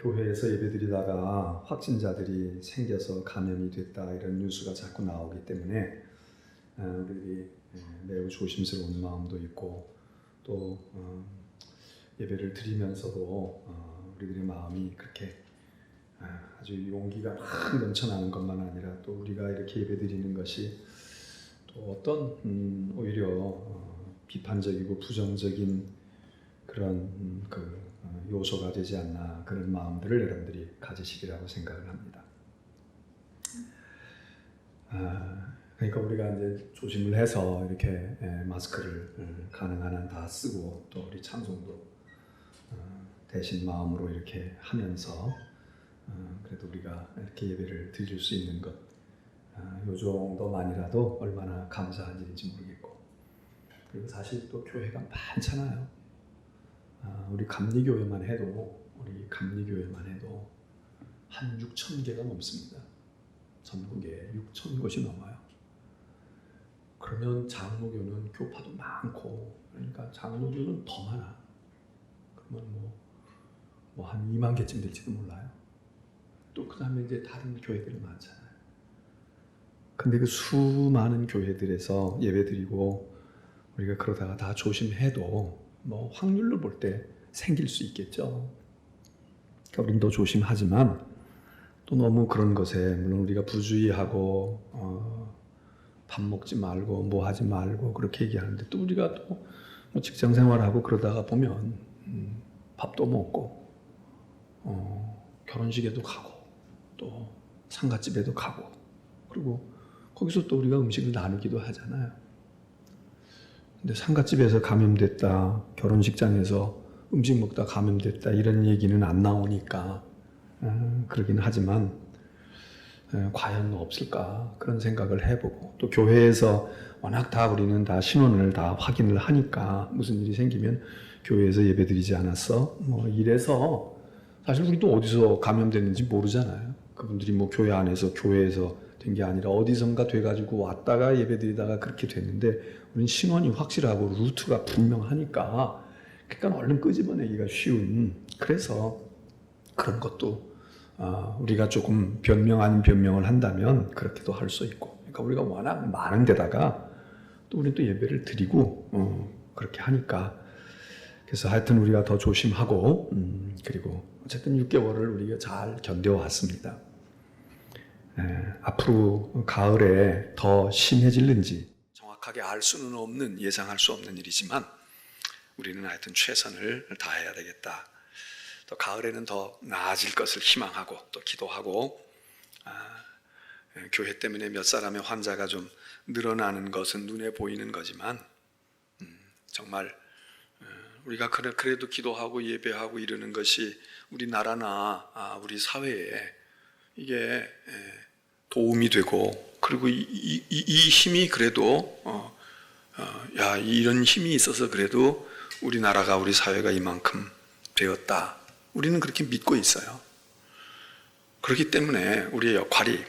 교회에서 예배드리다가 확진자들이 생겨서 감염이 됐다 이런 뉴스가 자꾸 나오기 때문에 우리들이 매우 조심스러운 마음도 있고 또 예배를 드리면서도 우리들의 마음이 그렇게 아주 용기가 막 넘쳐나는 것만 아니라 또 우리가 이렇게 예배드리는 것이 또 어떤 오히려 비판적이고 부정적인 그런 요소가 되지 않나 그런 마음들을 여러분들이 가지시리라고 생각을 합니다. 그러니까 우리가 이제 조심을 해서 이렇게 마스크를 가능한 한 다 쓰고 또 우리 찬송도 대신 마음으로 이렇게 하면서 그래도 우리가 이렇게 예배를 드릴 수 있는 것, 요 정도만이라도 얼마나 감사한 일인지 모르겠고, 그리고 사실 또 교회가 많잖아요. 우리 감리교회만 해도 한 6천 개가 넘습니다. 전국에 6천 곳이 넘어요. 그러면 장로교는 교파도 많고, 그러니까 장로교는 더 많아. 그러면 뭐 한 2만 개쯤 될지도 몰라요. 또 그 다음에 이제 다른 교회들이 많잖아요. 근데 그 수많은 교회들에서 예배드리고 우리가 그러다가 다 조심해도 뭐 확률로 볼 때 생길 수 있겠죠. 그러니까 우리는 더 조심하지만 또 너무 그런 것에 물론 우리가 부주의하고 밥 먹지 말고 뭐 하지 말고 그렇게 얘기하는데 또 우리가 또 뭐 직장 생활하고 그러다가 보면 밥도 먹고 결혼식에도 가고 또 상가집에도 가고 그리고 거기서 또 우리가 음식을 나누기도 하잖아요. 근데 상가집에서 감염됐다, 결혼식장에서 음식 먹다 감염됐다 이런 얘기는 안 나오니까 그러긴 하지만 과연 없을까 그런 생각을 해보고 또 교회에서 워낙 다 우리는 다 신원을 다 확인을 하니까 무슨 일이 생기면 교회에서 예배드리지 않았어? 뭐 이래서 사실 우리도 어디서 감염됐는지 모르잖아요. 그분들이 뭐 교회 안에서 교회에서 된 게 아니라 어디선가 돼가지고 왔다가 예배드리다가 그렇게 됐는데 우리는 신원이 확실하고 루트가 분명하니까 그러니까 얼른 끄집어내기가 쉬운 그래서 그런 것도 우리가 조금 변명 아닌 변명을 한다면 그렇게도 할 수 있고 그러니까 우리가 워낙 많은 데다가 또 우리는 또 예배를 드리고 그렇게 하니까 그래서 하여튼 우리가 더 조심하고 그리고 어쨌든 6개월을 우리가 잘 견뎌왔습니다. 앞으로 가을에 더 심해질는지 정확하게 알 수는 없는 예상할 수 없는 일이지만 우리는 하여튼 최선을 다해야 되겠다. 또 가을에는 더 나아질 것을 희망하고 또 기도하고 교회 때문에 몇 사람의 환자가 좀 늘어나는 것은 눈에 보이는 거지만 정말 우리가 그래도 기도하고 예배하고 이러는 것이 우리나라나 우리 사회에 이게 도움이 되고 그리고 이 힘이 그래도 이런 힘이 있어서 그래도 우리나라가 우리 사회가 이만큼 되었다. 우리는 그렇게 믿고 있어요. 그렇기 때문에 우리의 역할이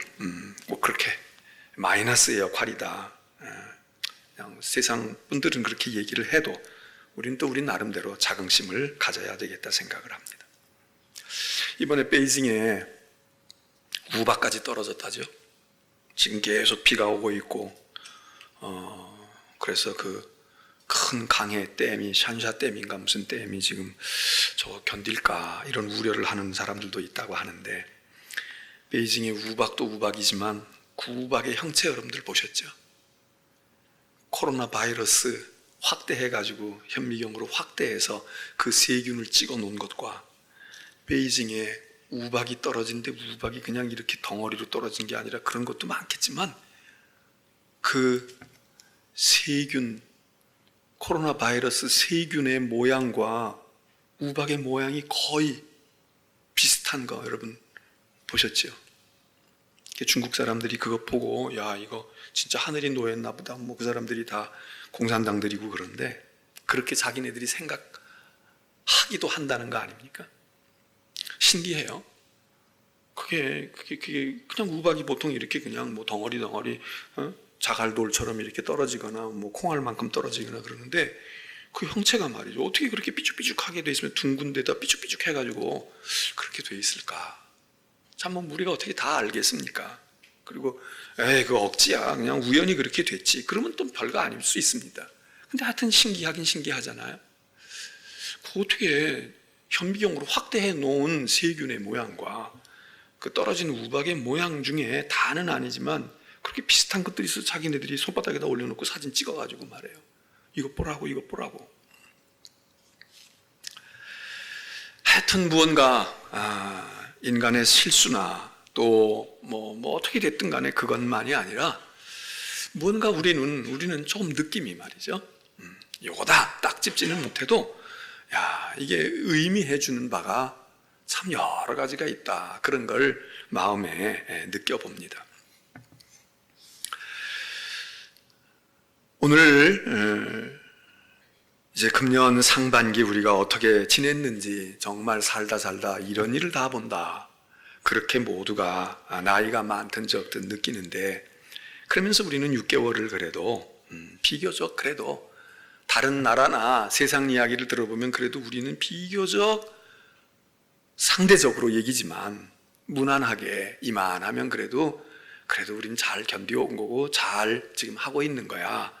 꼭 그렇게 마이너스의 역할이다. 그냥 세상 분들은 그렇게 얘기를 해도 우리는 또 우리 나름대로 자긍심을 가져야 되겠다 생각을 합니다. 이번에 베이징에 우박까지 떨어졌다죠. 지금 계속 비가 오고 있고 그래서 그 큰 강의 댐이 샨샤 댐인가 무슨 댐이 지금 저거 견딜까 이런 우려를 하는 사람들도 있다고 하는데 베이징의 우박도 우박이지만 그 우박의 형체 여러분들 보셨죠? 코로나 바이러스 확대해가지고 현미경으로 확대해서 그 세균을 찍어 놓은 것과 베이징에 우박이 떨어진데 우박이 그냥 이렇게 덩어리로 떨어진 게 아니라 그런 것도 많겠지만 그 세균 코로나 바이러스 세균의 모양과 우박의 모양이 거의 비슷한 거 여러분 보셨죠? 중국 사람들이 그거 보고 야 이거 진짜 하늘이 놓였나 보다 뭐 그 사람들이 다 공산당들이고 그런데 그렇게 자기네들이 생각하기도 한다는 거 아닙니까? 신기해요. 그게 그냥 우박이 보통 이렇게 그냥 뭐 덩어리 자갈돌처럼 이렇게 떨어지거나 뭐 콩알만큼 떨어지거나 그러는데 그 형체가 말이죠. 어떻게 그렇게 삐죽삐죽하게 돼 있으면 둥근 데다 삐죽삐죽 해가지고 그렇게 돼 있을까? 참, 뭐 우리가 어떻게 다 알겠습니까? 그리고 그거 억지야. 그냥 우연히 그렇게 됐지. 그러면 또 별거 아닐 수 있습니다. 근데 하여튼 신기하긴 신기하잖아요. 그 어떻게 현미경으로 확대해 놓은 세균의 모양과 그 떨어진 우박의 모양 중에 다는 아니지만 그렇게 비슷한 것들이 있어서 자기네들이 손바닥에다 올려놓고 사진 찍어가지고 말해요. 이것 보라고, 이것 보라고. 하여튼 무언가 인간의 실수나 또 뭐 어떻게 됐든 간에 그것만이 아니라 무언가 우리는 조금 느낌이 말이죠. 요거다 딱 찝지는 못해도 이게 의미해 주는 바가 참 여러 가지가 있다. 그런 걸 마음에 느껴봅니다. 오늘 이제 금년 상반기 우리가 어떻게 지냈는지 정말 살다 이런 일을 다 본다. 그렇게 모두가 나이가 많든 적든 느끼는데, 그러면서 우리는 6개월을 그래도 비교적 그래도 다른 나라나 세상 이야기를 들어보면 그래도 우리는 비교적 상대적으로 얘기지만 무난하게 이만하면 그래도 우리는 잘 견뎌온 거고 잘 지금 하고 있는 거야.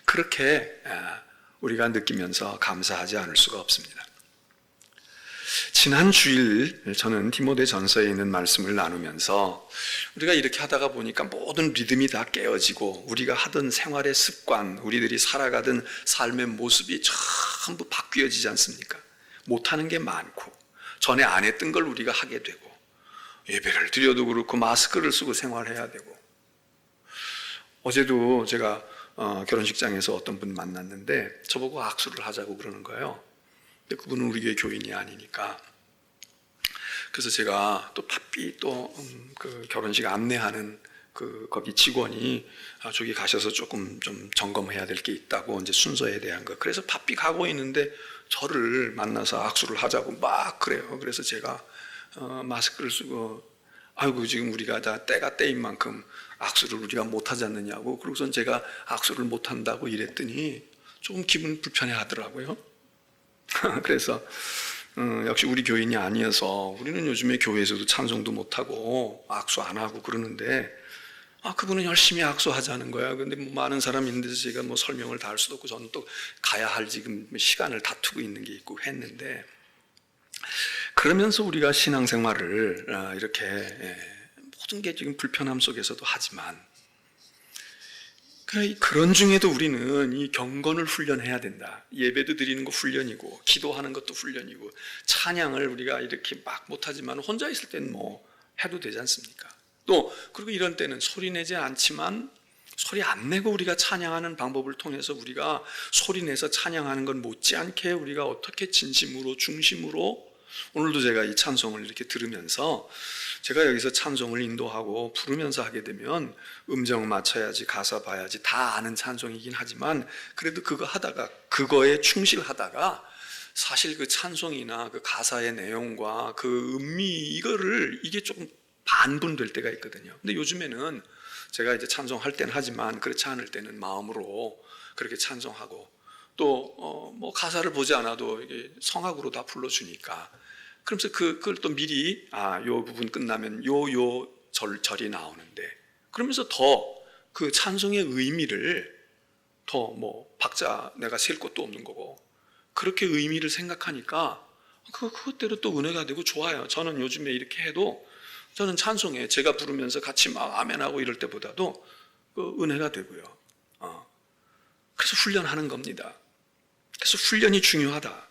그렇게 우리가 느끼면서 감사하지 않을 수가 없습니다. 지난 주일 저는 디모데전서에 있는 말씀을 나누면서 우리가 이렇게 하다가 보니까 모든 리듬이 다 깨어지고 우리가 하던 생활의 습관, 우리들이 살아가던 삶의 모습이 전부 바뀌어지지 않습니까? 못하는 게 많고 전에 안 했던 걸 우리가 하게 되고 예배를 드려도 그렇고 마스크를 쓰고 생활해야 되고, 어제도 제가 결혼식장에서 어떤 분 만났는데 저보고 악수를 하자고 그러는 거예요. 근데 그분은 우리 교회 교인이 아니니까. 그래서 제가 또 바삐 그 결혼식 안내하는 거기 직원이 저기 가셔서 조금 좀 점검해야 될 게 있다고, 이제 순서에 대한 거. 그래서 바삐 가고 있는데 저를 만나서 악수를 하자고 막 그래요. 그래서 제가 마스크를 쓰고 아이고 지금 우리가 다 때가 때인 만큼 악수를 우리가 못하지 않느냐고, 그러고선 제가 악수를 못한다고 이랬더니 조금 기분 불편해 하더라고요. 그래서 역시 우리 교인이 아니어서 우리는 요즘에 교회에서도 찬송도 못하고 악수 안 하고 그러는데 그분은 열심히 악수하자는 거야. 근데 뭐 많은 사람이 있는데 제가 뭐 설명을 다 할 수도 없고 저는 또 가야 할 지금 시간을 다투고 있는 게 있고 했는데, 그러면서 우리가 신앙생활을 이렇게 모든 게 지금 불편함 속에서도 하지만 그런 중에도 우리는 이 경건을 훈련해야 된다. 예배도 드리는 거 훈련이고 기도하는 것도 훈련이고 찬양을 우리가 이렇게 막 못하지만 혼자 있을 때는 뭐 해도 되지 않습니까? 또 그리고 이런 때는 소리 내지 않지만 소리 안 내고 우리가 찬양하는 방법을 통해서 우리가 소리 내서 찬양하는 건 못지않게 우리가 어떻게 진심으로 중심으로, 오늘도 제가 이 찬송을 이렇게 들으면서 제가 여기서 찬송을 인도하고 부르면서 하게 되면 음정 맞춰야지 가사 봐야지 다 아는 찬송이긴 하지만 그래도 그거 하다가 그거에 충실하다가 사실 그 찬송이나 그 가사의 내용과 그 음미 이게 조금 반분될 때가 있거든요. 근데 요즘에는 제가 이제 찬송할 때는 하지만 그렇지 않을 때는 마음으로 그렇게 찬송하고 또 뭐 가사를 보지 않아도 이게 성악으로 다 불러주니까, 그러면서 그걸 또 미리 요 부분 끝나면 요 절이 나오는데, 그러면서 더 그 찬송의 의미를 더 뭐 박자 내가 셀 것도 없는 거고 그렇게 의미를 생각하니까 그것대로 또 은혜가 되고 좋아요. 저는 요즘에 이렇게 해도 저는 찬송에 제가 부르면서 같이 막 아멘하고 이럴 때보다도 그 은혜가 되고요. 그래서 훈련하는 겁니다. 그래서 훈련이 중요하다.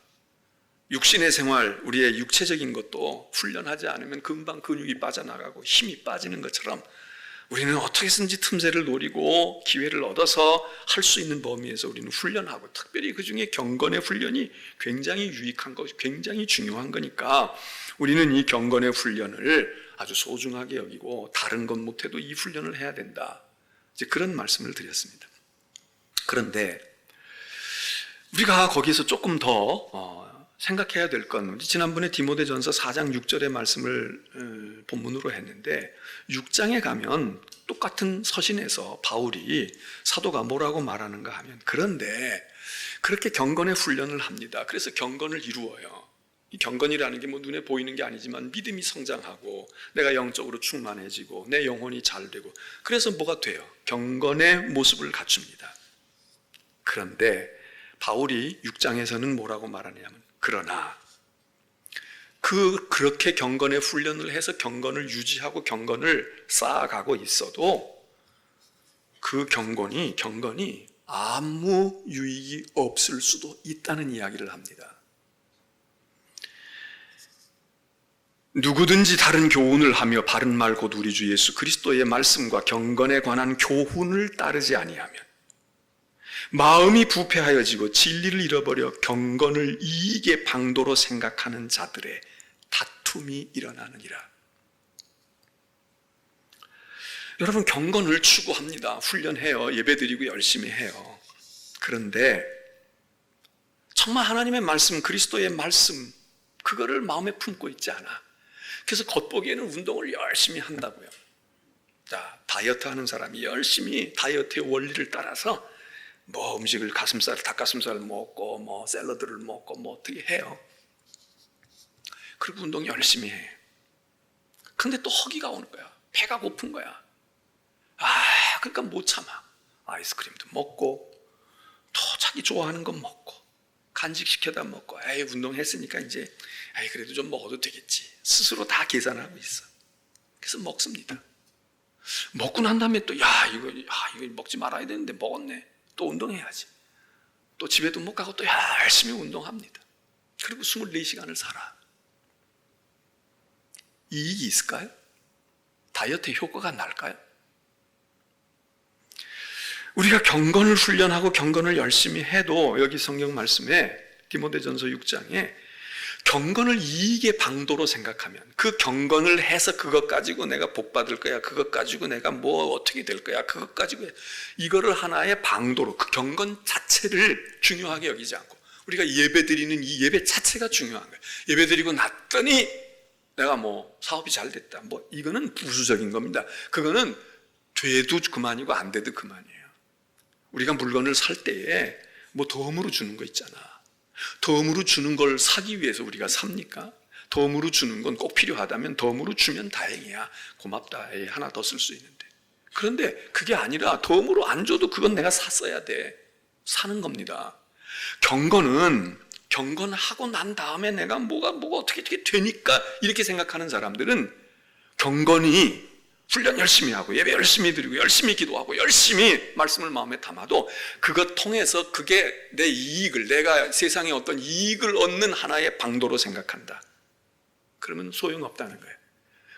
육신의 생활, 우리의 육체적인 것도 훈련하지 않으면 금방 근육이 빠져나가고 힘이 빠지는 것처럼 우리는 어떻게든지 틈새를 노리고 기회를 얻어서 할 수 있는 범위에서 우리는 훈련하고, 특별히 그 중에 경건의 훈련이 굉장히 유익한 것, 굉장히 중요한 거니까 우리는 이 경건의 훈련을 아주 소중하게 여기고 다른 것 못해도 이 훈련을 해야 된다. 이제 그런 말씀을 드렸습니다. 그런데 우리가 거기서 조금 더 생각해야 될 건, 지난번에 디모데전서 4장 6절의 말씀을 본문으로 했는데 6장에 가면 똑같은 서신에서 바울이 사도가 뭐라고 말하는가 하면, 그런데 그렇게 경건의 훈련을 합니다. 그래서 경건을 이루어요. 이 경건이라는 게 뭐 눈에 보이는 게 아니지만 믿음이 성장하고 내가 영적으로 충만해지고 내 영혼이 잘 되고, 그래서 뭐가 돼요? 경건의 모습을 갖춥니다. 그런데 바울이 6장에서는 뭐라고 말하냐면, 그러나 그렇게 경건의 훈련을 해서 경건을 유지하고 경건을 쌓아가고 있어도 그 경건이 아무 유익이 없을 수도 있다는 이야기를 합니다. 누구든지 다른 교훈을 하며 바른 말 곧 우리 주 예수 그리스도의 말씀과 경건에 관한 교훈을 따르지 아니하면 마음이 부패하여지고 진리를 잃어버려 경건을 이익의 방도로 생각하는 자들의 다툼이 일어나느니라. 여러분, 경건을 추구합니다. 훈련해요. 예배드리고 열심히 해요. 그런데 정말 하나님의 말씀, 그리스도의 말씀, 그거를 마음에 품고 있지 않아. 그래서 겉보기에는 운동을 열심히 한다고요. 자, 다이어트 하는 사람이 열심히 다이어트의 원리를 따라서 뭐 음식을 닭가슴살을 먹고 뭐 샐러드를 먹고 뭐 어떻게 해요. 그리고 운동 열심히 해. 근데 또 허기가 오는 거야. 배가 고픈 거야. 그러니까 못 참아. 아이스크림도 먹고 또 자기 좋아하는 거 먹고 간식 시켜다 먹고, 운동했으니까 이제 그래도 좀 먹어도 되겠지. 스스로 다 계산하고 있어. 그래서 먹습니다. 먹고 난 다음에 또 이거 먹지 말아야 되는데 먹었네. 또 운동해야지. 또 집에도 못 가고 또 열심히 운동합니다. 그리고 24시간을 살아. 이익이 있을까요? 다이어트 효과가 날까요? 우리가 경건을 훈련하고 경건을 열심히 해도 여기 성경 말씀에 디모데전서 6장에 경건을 이익의 방도로 생각하면, 그 경건을 해서 그것 가지고 내가 복 받을 거야, 그것 가지고 내가 뭐 어떻게 될 거야, 그것 가지고 이거를 하나의 방도로, 그 경건 자체를 중요하게 여기지 않고 우리가 예배 드리는 이 예배 자체가 중요한 거예요. 예배 드리고 났더니 내가 뭐 사업이 잘 됐다, 뭐 이거는 부수적인 겁니다. 그거는 돼도 그만이고 안 돼도 그만이에요. 우리가 물건을 살 때에 뭐 덤으로 주는 거 있잖아. 덤으로 주는 걸 사기 위해서 우리가 삽니까? 덤으로 주는 건 꼭 필요하다면 덤으로 주면 다행이야. 고맙다. 하나 더 쓸 수 있는데. 그런데 그게 아니라 덤으로 안 줘도 그건 내가 샀어야 돼. 사는 겁니다. 경건하고 난 다음에 내가 뭐가 어떻게 되니까 이렇게 생각하는 사람들은 경건이 훈련 열심히 하고 예배 열심히 드리고 열심히 기도하고 열심히 말씀을 마음에 담아도 그것 통해서 그게 내 이익을, 내가 세상에 어떤 이익을 얻는 하나의 방도로 생각한다. 그러면 소용없다는 거예요.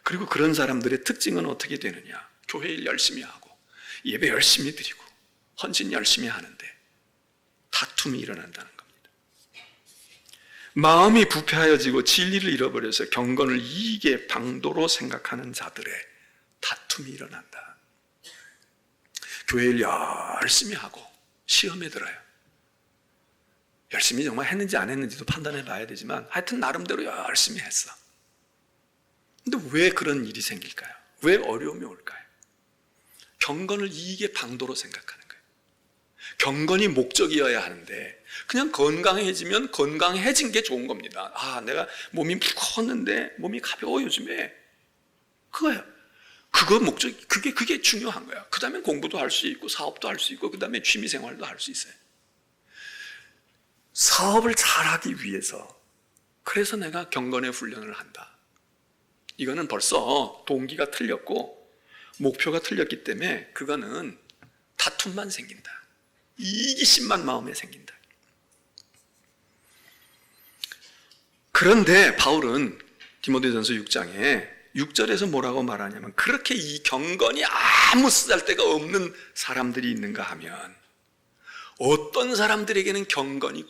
그리고 그런 사람들의 특징은 어떻게 되느냐? 교회 일 열심히 하고 예배 열심히 드리고 헌신 열심히 하는데 다툼이 일어난다는 겁니다. 마음이 부패하여지고 진리를 잃어버려서 경건을 이익의 방도로 생각하는 자들의 다툼이 일어난다. 교회 일 열심히 하고 시험에 들어요. 열심히 정말 했는지 안 했는지도 판단해 봐야 되지만 하여튼 나름대로 열심히 했어. 근데 왜 그런 일이 생길까요? 왜 어려움이 올까요? 경건을 이익의 방도로 생각하는 거예요. 경건이 목적이어야 하는데 그냥 건강해지면 건강해진 게 좋은 겁니다. 내가 몸이 무거웠는데 몸이 가벼워 요즘에. 그거예요. 그거 목적, 그게 중요한 거야. 그 다음에 공부도 할 수 있고 사업도 할 수 있고 그 다음에 취미생활도 할 수 있어요. 사업을 잘하기 위해서, 그래서 내가 경건의 훈련을 한다. 이거는 벌써 동기가 틀렸고 목표가 틀렸기 때문에 그거는 다툼만 생긴다. 이기심만 마음에 생긴다. 그런데 바울은 디모데전서 6장에 6절에서 뭐라고 말하냐면, 그렇게 이 경건이 아무 쓰잘데가 없는 사람들이 있는가 하면 어떤 사람들에게는 경건이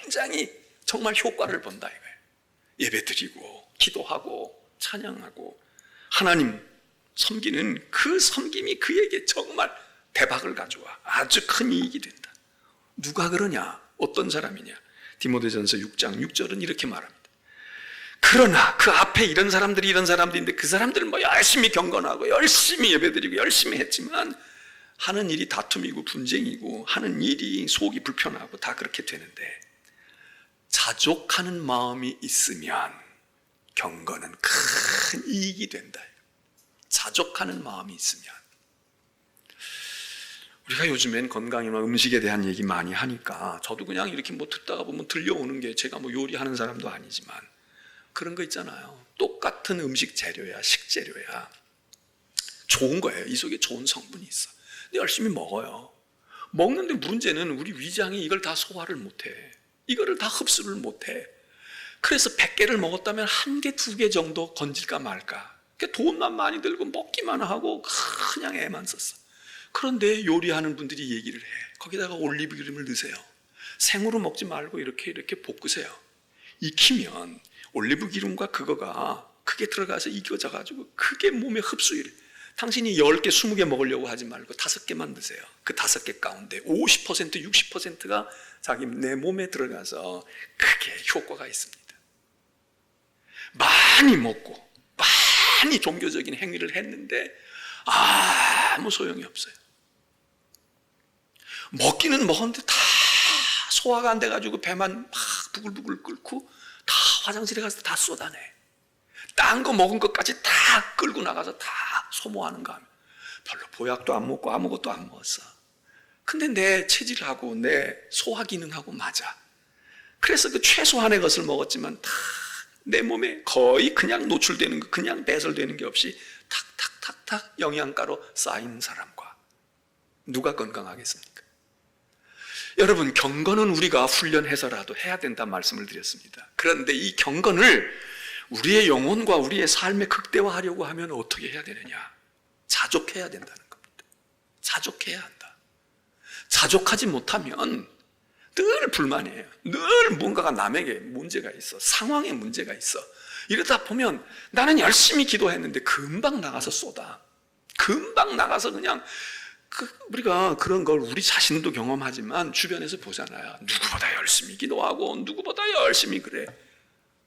굉장히 정말 효과를 본다 이거예요. 예배드리고 기도하고 찬양하고 하나님 섬기는 그 섬김이 그에게 정말 대박을 가져와 아주 큰 이익이 된다. 누가 그러냐? 어떤 사람이냐? 디모데전서 6장 6절은 이렇게 말합니다. 그러나 그 앞에 이런 사람들인데 그 사람들은 뭐 열심히 경건하고 열심히 예배드리고 열심히 했지만 하는 일이 다툼이고 분쟁이고 하는 일이 속이 불편하고 다 그렇게 되는데 자족하는 마음이 있으면 경건은 큰 이익이 된다. 자족하는 마음이 있으면. 우리가 요즘엔 건강이나 음식에 대한 얘기 많이 하니까 저도 그냥 이렇게 뭐 듣다가 보면 들려오는 게, 제가 뭐 요리하는 사람도 아니지만 그런 거 있잖아요. 똑같은 음식 재료야, 식재료야, 좋은 거예요. 이 속에 좋은 성분이 있어. 근데 열심히 먹어요. 먹는데 문제는 우리 위장이 이걸 다 소화를 못해. 이거를 다 흡수를 못해. 그래서 100개를 먹었다면 1개, 2개 정도 건질까 말까. 그러니까 돈만 많이 들고 먹기만 하고 그냥 애만 썼어. 그런데 요리하는 분들이 얘기를 해. 거기다가 올리브 기름을 넣으세요. 생으로 먹지 말고 이렇게 볶으세요. 익히면 올리브 기름과 그거가 크게 들어가서 익어져가지고 그게 몸에 흡수율이, 당신이 10개, 20개 먹으려고 하지 말고 5개만 드세요. 그 5개 가운데 50%, 60%가 자기 내 몸에 들어가서 크게 효과가 있습니다. 많이 먹고 많이 종교적인 행위를 했는데 아무 소용이 없어요. 먹기는 먹었는데 다 소화가 안 돼가지고 배만 막 부글부글 끓고 다 화장실에 가서 다 쏟아내. 딴 거 먹은 것까지 다 끌고 나가서 다 소모하는 거 하면 별로 보약도 안 먹고 아무것도 안 먹었어. 근데 내 체질하고 내 소화 기능하고 맞아. 그래서 그 최소한의 것을 먹었지만 다 내 몸에 거의 그냥 노출되는 거, 그냥 배설되는 게 없이 탁탁탁탁 영양가로 쌓인 사람과 누가 건강하겠습니까? 여러분, 경건은 우리가 훈련해서라도 해야 된다는 말씀을 드렸습니다. 그런데 이 경건을 우리의 영혼과 우리의 삶에 극대화하려고 하면 어떻게 해야 되느냐? 자족해야 된다는 겁니다. 자족해야 한다. 자족하지 못하면 늘 불만이에요. 늘 뭔가가 남에게 문제가 있어. 상황에 문제가 있어. 이러다 보면 나는 열심히 기도했는데 금방 나가서 쏟아. 금방 나가서 그냥 우리가 그런 걸 우리 자신도 경험하지만 주변에서 보잖아요. 누구보다 열심히 기도하고 누구보다 열심히 그래.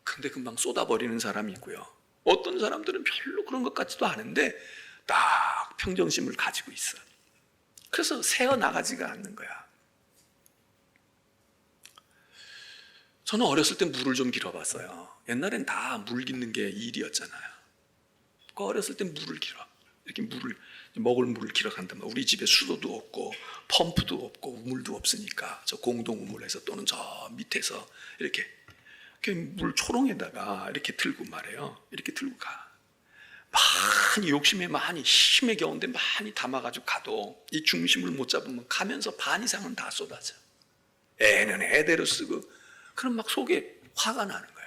근데 금방 쏟아버리는 사람이 있고요. 어떤 사람들은 별로 그런 것 같지도 않은데 딱 평정심을 가지고 있어. 그래서 새어나가지가 않는 거야. 저는 어렸을 때 물을 좀 길어봤어요. 옛날엔 다 물 깃는 게 일이었잖아요. 그 어렸을 때 물을 길어. 이렇게 먹을 물을 길어간단 말이에요. 우리 집에 수도도 없고 펌프도 없고 우물도 없으니까 저 공동 우물에서 또는 저 밑에서 이렇게 물 초롱에다가 이렇게 들고 말해요. 이렇게 들고 가. 많이 욕심에 많이 힘에 겨운데 많이 담아가지고 가도 이 중심을 못 잡으면 가면서 반 이상은 다 쏟아져. 애는 애대로 쓰고 그럼 막 속에 화가 나는 거야.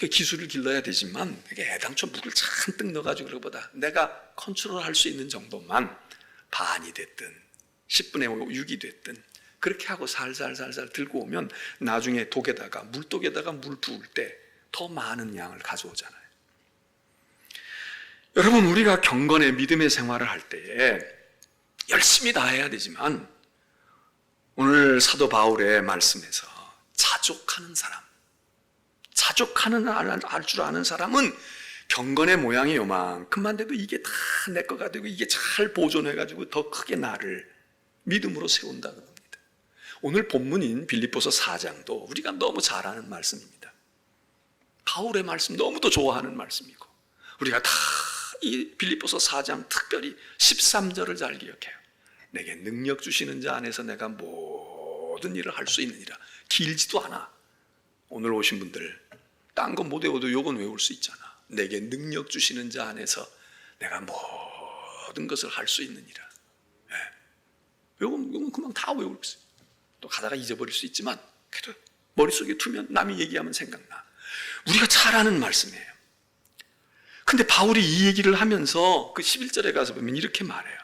기술을 길러야 되지만 애당초 물을 잔뜩 넣어가지고 그러보다 내가 컨트롤할 수 있는 정도만 반이 됐든 10분의 6이 됐든 그렇게 하고 살살살살 들고 오면 나중에 물독에다가 물 부을 때 더 많은 양을 가져오잖아요. 여러분, 우리가 경건의 믿음의 생활을 할 때에 열심히 다 해야 되지만 오늘 사도 바울의 말씀에서 자족하는 사람, 자족하는 알 줄 아는 사람은 경건의 모양이 요만큼만 돼도 이게 다 내 거가 되고 이게 잘 보존해가지고 더 크게 나를 믿음으로 세운다 그럽니다. 오늘 본문인 빌립보서 4장도 우리가 너무 잘 아는 말씀입니다. 바울의 말씀 너무도 좋아하는 말씀이고 우리가 다 이 빌립보서 4장 특별히 13절을 잘 기억해요. 내게 능력 주시는 자 안에서 내가 모든 일을 할 수 있느니라. 길지도 않아. 오늘 오신 분들 딴 거 못 외워도 요건 외울 수 있잖아. 내게 능력 주시는 자 안에서 내가 모든 것을 할 수 있느니라. 네. 요건 금방 다 외울 수 있어요. 또 가다가 잊어버릴 수 있지만 그래도 머릿속에 두면 남이 얘기하면 생각나. 우리가 잘 아는 말씀이에요. 근데 바울이 이 얘기를 하면서 그 11절에 가서 보면 이렇게 말해요.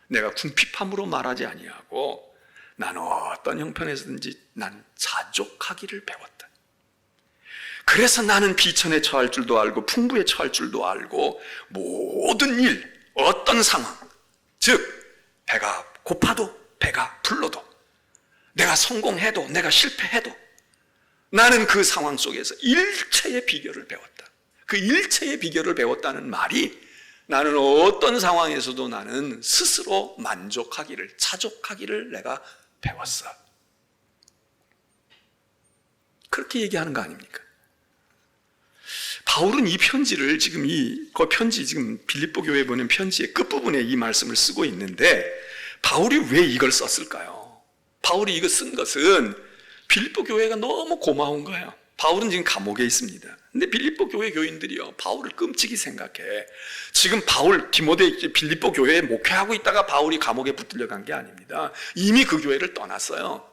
내가 궁핍함으로 말하지 아니하고 난 어떤 형편에서든지 난 자족하기를 배웠다. 그래서 나는 비천에 처할 줄도 알고 풍부에 처할 줄도 알고 모든 일, 어떤 상황, 즉 배가 고파도 배가 불러도 내가 성공해도 내가 실패해도 나는 그 상황 속에서 일체의 비결을 배웠다. 그 일체의 비결을 배웠다는 말이 나는 어떤 상황에서도 나는 스스로 만족하기를, 자족하기를 내가 배웠어. 그렇게 얘기하는 거 아닙니까? 바울은 이 편지를 지금 그 편지 지금 빌립보 교회에 보낸 편지의 끝부분에 이 말씀을 쓰고 있는데 바울이 왜 이걸 썼을까요? 바울이 이거 쓴 것은 빌립보 교회가 너무 고마운 거예요. 바울은 지금 감옥에 있습니다. 근데 빌립보 교회 교인들이요, 바울을 끔찍이 생각해. 지금 바울, 디모데 빌립보 교회에 목회하고 있다가 바울이 감옥에 붙들려 간 게 아닙니다. 이미 그 교회를 떠났어요.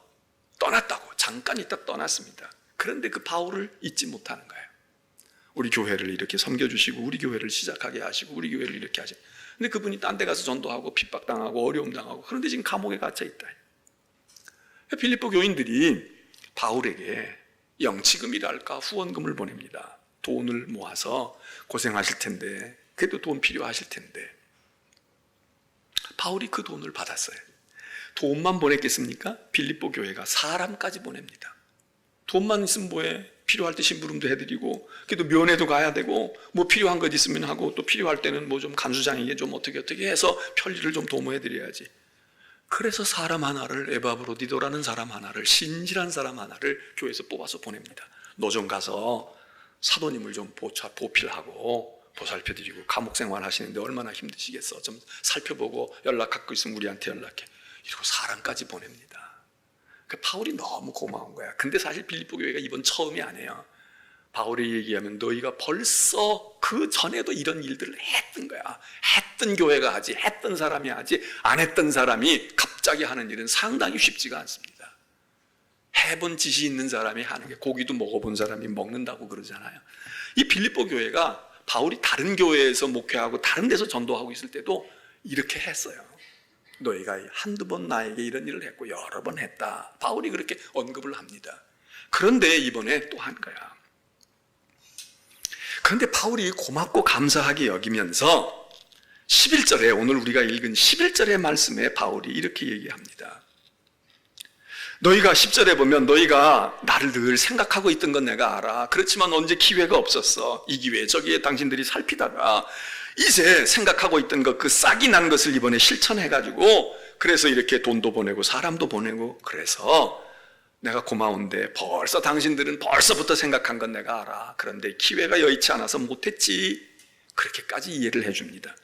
떠났다고. 잠깐 있다 떠났습니다. 그런데 그 바울을 잊지 못하는 거예요. 우리 교회를 이렇게 섬겨주시고 우리 교회를 시작하게 하시고 우리 교회를 이렇게 하시고, 근데 그분이 딴 데 가서 전도하고 핍박당하고 어려움 당하고, 그런데 지금 감옥에 갇혀 있다. 빌립보 교인들이 바울에게 영치금이랄까 후원금을 보냅니다. 돈을 모아서 고생하실 텐데, 그래도 돈 필요하실 텐데. 바울이 그 돈을 받았어요. 돈만 보냈겠습니까? 빌립보 교회가 사람까지 보냅니다. 돈만 있으면 뭐해? 필요할 때 심부름도 해드리고, 그래도 면회도 가야 되고, 뭐 필요한 것 있으면 하고, 또 필요할 때는 뭐 좀 간수장에게 좀 어떻게 해서 편리를 좀 도모해드려야지. 그래서 사람 하나를, 에바브로디도라는 사람 하나를, 신실한 사람 하나를 교회에서 뽑아서 보냅니다. 노점 가서 사도님을 좀 보필하고 보살펴드리고, 감옥 생활 하시는데 얼마나 힘드시겠어. 좀 살펴보고 연락할 거 있으면 우리한테 연락해. 이러고 사람까지 보냅니다. 바울이 너무 고마운 거야. 근데 사실 빌립보 교회가 이번 처음이 아니에요. 바울이 얘기하면 너희가 벌써 그 전에도 이런 일들을 했던 거야. 했던 교회가 하지, 했던 사람이 하지, 안 했던 사람이 갑자기 하는 일은 상당히 쉽지가 않습니다. 해본 지시 있는 사람이 하는 게, 고기도 먹어본 사람이 먹는다고 그러잖아요. 이 빌립보 교회가 바울이 다른 교회에서 목회하고 다른 데서 전도하고 있을 때도 이렇게 했어요. 너희가 한두 번 나에게 이런 일을 했고 여러 번 했다. 바울이 그렇게 언급을 합니다. 그런데 이번에 또 한 거야. 그런데 바울이 고맙고 감사하게 여기면서 11절에, 오늘 우리가 읽은 11절의 말씀에 바울이 이렇게 얘기합니다. 너희가 10절에 보면 너희가 나를 늘 생각하고 있던 건 내가 알아. 그렇지만 언제 기회가 없었어. 이 기회 저기에 당신들이 살피다가 이제 생각하고 있던 것, 그 싹이 난 것을 이번에 실천해가지고, 그래서 이렇게 돈도 보내고 사람도 보내고, 그래서 내가 고마운데 벌써 당신들은 벌써부터 생각한 건 내가 알아. 그런데 기회가 여의치 않아서 못했지. 그렇게까지 이해를 해줍니다.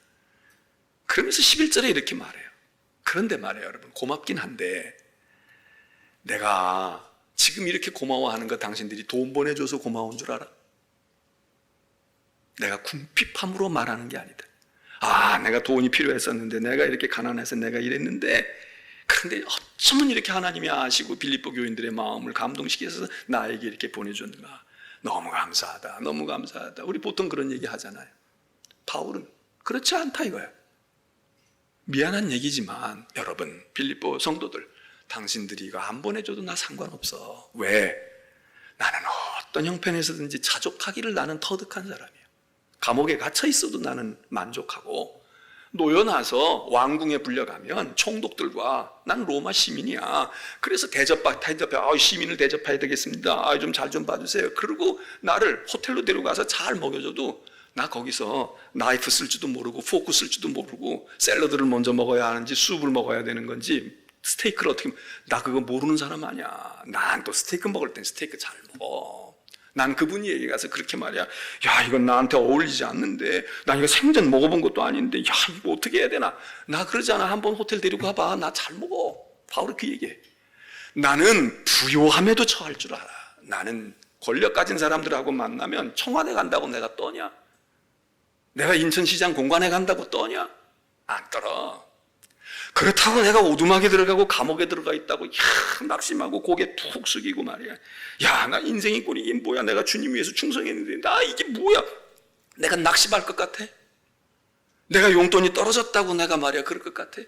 그러면서 11절에 이렇게 말해요. 그런데 말이에요, 여러분, 고맙긴 한데 내가 지금 이렇게 고마워하는 거 당신들이 돈 보내줘서 고마운 줄 알아? 내가 궁핍함으로 말하는 게 아니다. 아, 내가 돈이 필요했었는데, 내가 이렇게 가난해서 내가 이랬는데, 그런데 어쩌면 이렇게 하나님이 아시고 빌립보 교인들의 마음을 감동시켜서 나에게 이렇게 보내줬는가. 너무 감사하다, 너무 감사하다. 우리 보통 그런 얘기 하잖아요. 바울은 그렇지 않다 이거야. 미안한 얘기지만 여러분, 빌립보 성도들, 당신들이 이거 안 보내줘도 나 상관없어. 왜? 나는 어떤 형편에서든지 자족하기를 나는 터득한 사람이야. 감옥에 갇혀 있어도 나는 만족하고, 놓여놔서 왕궁에 불려가면 총독들과, 난 로마 시민이야. 그래서 시민을 대접해야 되겠습니다. 좀 잘 좀 봐주세요. 그리고 나를 호텔로 데려가서 잘 먹여줘도 나 거기서 나이프 쓸 줄도 모르고 포크 쓸 줄도 모르고 샐러드를 먼저 먹어야 하는지 수프를 먹어야 되는 건지 스테이크를 어떻게, 나 그거 모르는 사람 아니야. 난 또 스테이크 먹을 땐 스테이크 잘 먹어. 난 그분이 얘기 가서 그렇게 말이야. 야, 이건 나한테 어울리지 않는데, 나 이거 생전 먹어본 것도 아닌데, 야, 이거 어떻게 해야 되나? 나 그러잖아. 한번 호텔 데리고 가봐. 나 잘 먹어. 바울이 그 얘기해. 나는 부요함에도 처할 줄 알아. 나는 권력 가진 사람들하고 만나면 청와대 간다고 내가 떠냐? 내가 인천시장 공관에 간다고 떠냐? 안 떨어. 그렇다고 내가 오두막에 들어가고 감옥에 들어가 있다고 낙심하고 고개 툭 숙이고 말이야. 야, 나 인생의 꼴이 이게 뭐야? 내가 주님 위해서 충성했는데 나 이게 뭐야? 내가 낙심할 것 같아? 내가 용돈이 떨어졌다고 내가 말이야 그럴 것 같아?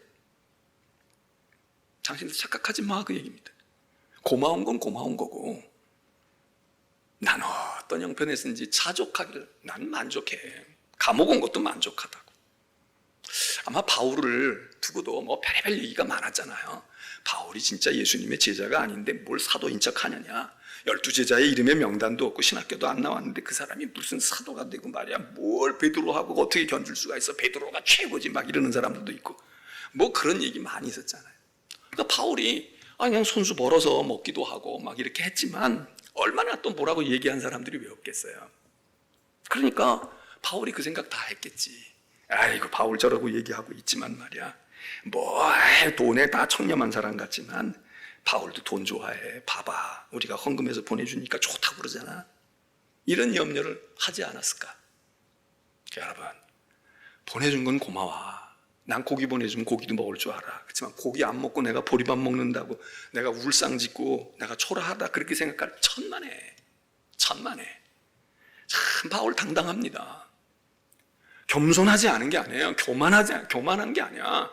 당신들 착각하지 마, 그 얘기입니다. 고마운 건 고마운 거고, 난 어떤 형편에서든지 자족하기를 난 만족해. 감옥 온 것도 만족하다고. 아마 바울을 두고도 뭐 별의별 얘기가 많았잖아요. 바울이 진짜 예수님의 제자가 아닌데 뭘 사도인 척 하느냐. 12제자의 이름에 명단도 없고 신학교도 안 나왔는데 그 사람이 무슨 사도가 되고 말이야. 뭘 베드로하고 어떻게 견줄 수가 있어. 베드로가 최고지 막 이러는 사람들도 있고 뭐 그런 얘기 많이 있었잖아요. 그러니까 바울이 그냥 손수 벌어서 먹기도 하고 막 이렇게 했지만 얼마나 또 뭐라고 얘기한 사람들이 왜 없겠어요. 그러니까 바울이 그 생각 다 했겠지. 아이고 바울 저러고 얘기하고 있지만 말이야. 뭐 돈에 다 청렴한 사람 같지만 바울도 돈 좋아해. 봐봐 우리가 헌금해서 보내주니까 좋다고 그러잖아. 이런 염려를 하지 않았을까? 여러분 보내준 건 고마워. 난 고기 보내주면 고기도 먹을 줄 알아. 그렇지만 고기 안 먹고 내가 보리밥 먹는다고 내가 울상 짓고 내가 초라하다 그렇게 생각할 천만에 참 바울 당당합니다. 겸손하지 않은 게 아니에요. 교만한 게 아니야.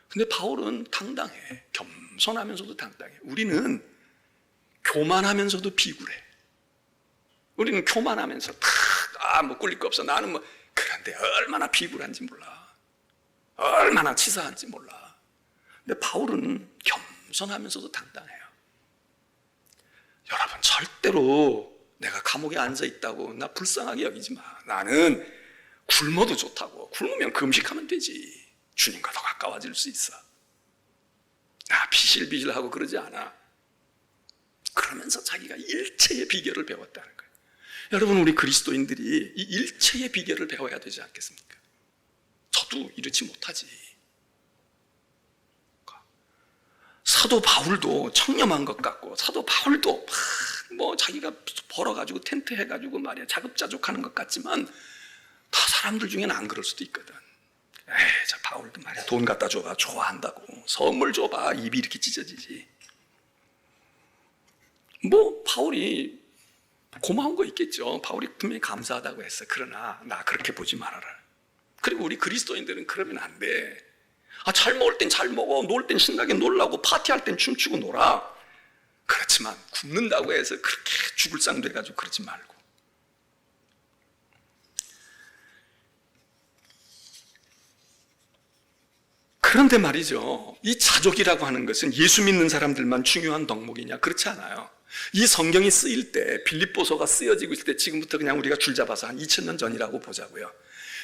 근데 바울은 당당해. 겸손하면서도 당당해. 우리는 교만하면서도 비굴해. 우리는 교만하면서 뭐 꿀릴 거 없어. 나는 뭐 그런데 얼마나 비굴한지 몰라. 얼마나 치사한지 몰라. 근데 바울은 겸손하면서도 당당해요. 여러분 절대로 내가 감옥에 앉아 있다고 나 불쌍하게 여기지 마. 나는 굶어도 좋다고. 굶으면 금식하면 되지. 주님과 더 가까워질 수 있어. 나 비실비실하고 그러지 않아. 그러면서 자기가 일체의 비결을 배웠다는 거예요. 여러분 우리 그리스도인들이 이 일체의 비결을 배워야 되지 않겠습니까? 저도 이렇지 못하지. 사도 바울도 청렴한 것 같고 사도 바울도 뭐 자기가 벌어가지고 텐트 해가지고 말이야 자급자족하는 것 같지만 다 사람들 중에는 안 그럴 수도 있거든. 저 바울도 말이야 돈 갖다 줘봐 좋아한다고. 선물 줘봐 입이 이렇게 찢어지지. 뭐 바울이 고마운 거 있겠죠. 바울이 분명히 감사하다고 했어. 그러나 나 그렇게 보지 말아라. 그리고 우리 그리스도인들은 그러면 안 돼. 잘 먹을 땐 잘 먹어. 놀 땐 신나게 놀라고 파티할 땐 춤추고 놀아. 그렇지만 굶는다고 해서 그렇게 죽을 상 돼가지고 그러지 말고. 그런데 말이죠. 이 자족이라고 하는 것은 예수 믿는 사람들만 중요한 덕목이냐? 그렇지 않아요. 이 성경이 쓰일 때 빌립보서가 쓰여지고 있을 때 지금부터 그냥 우리가 줄 잡아서 한 2000년 전이라고 보자고요.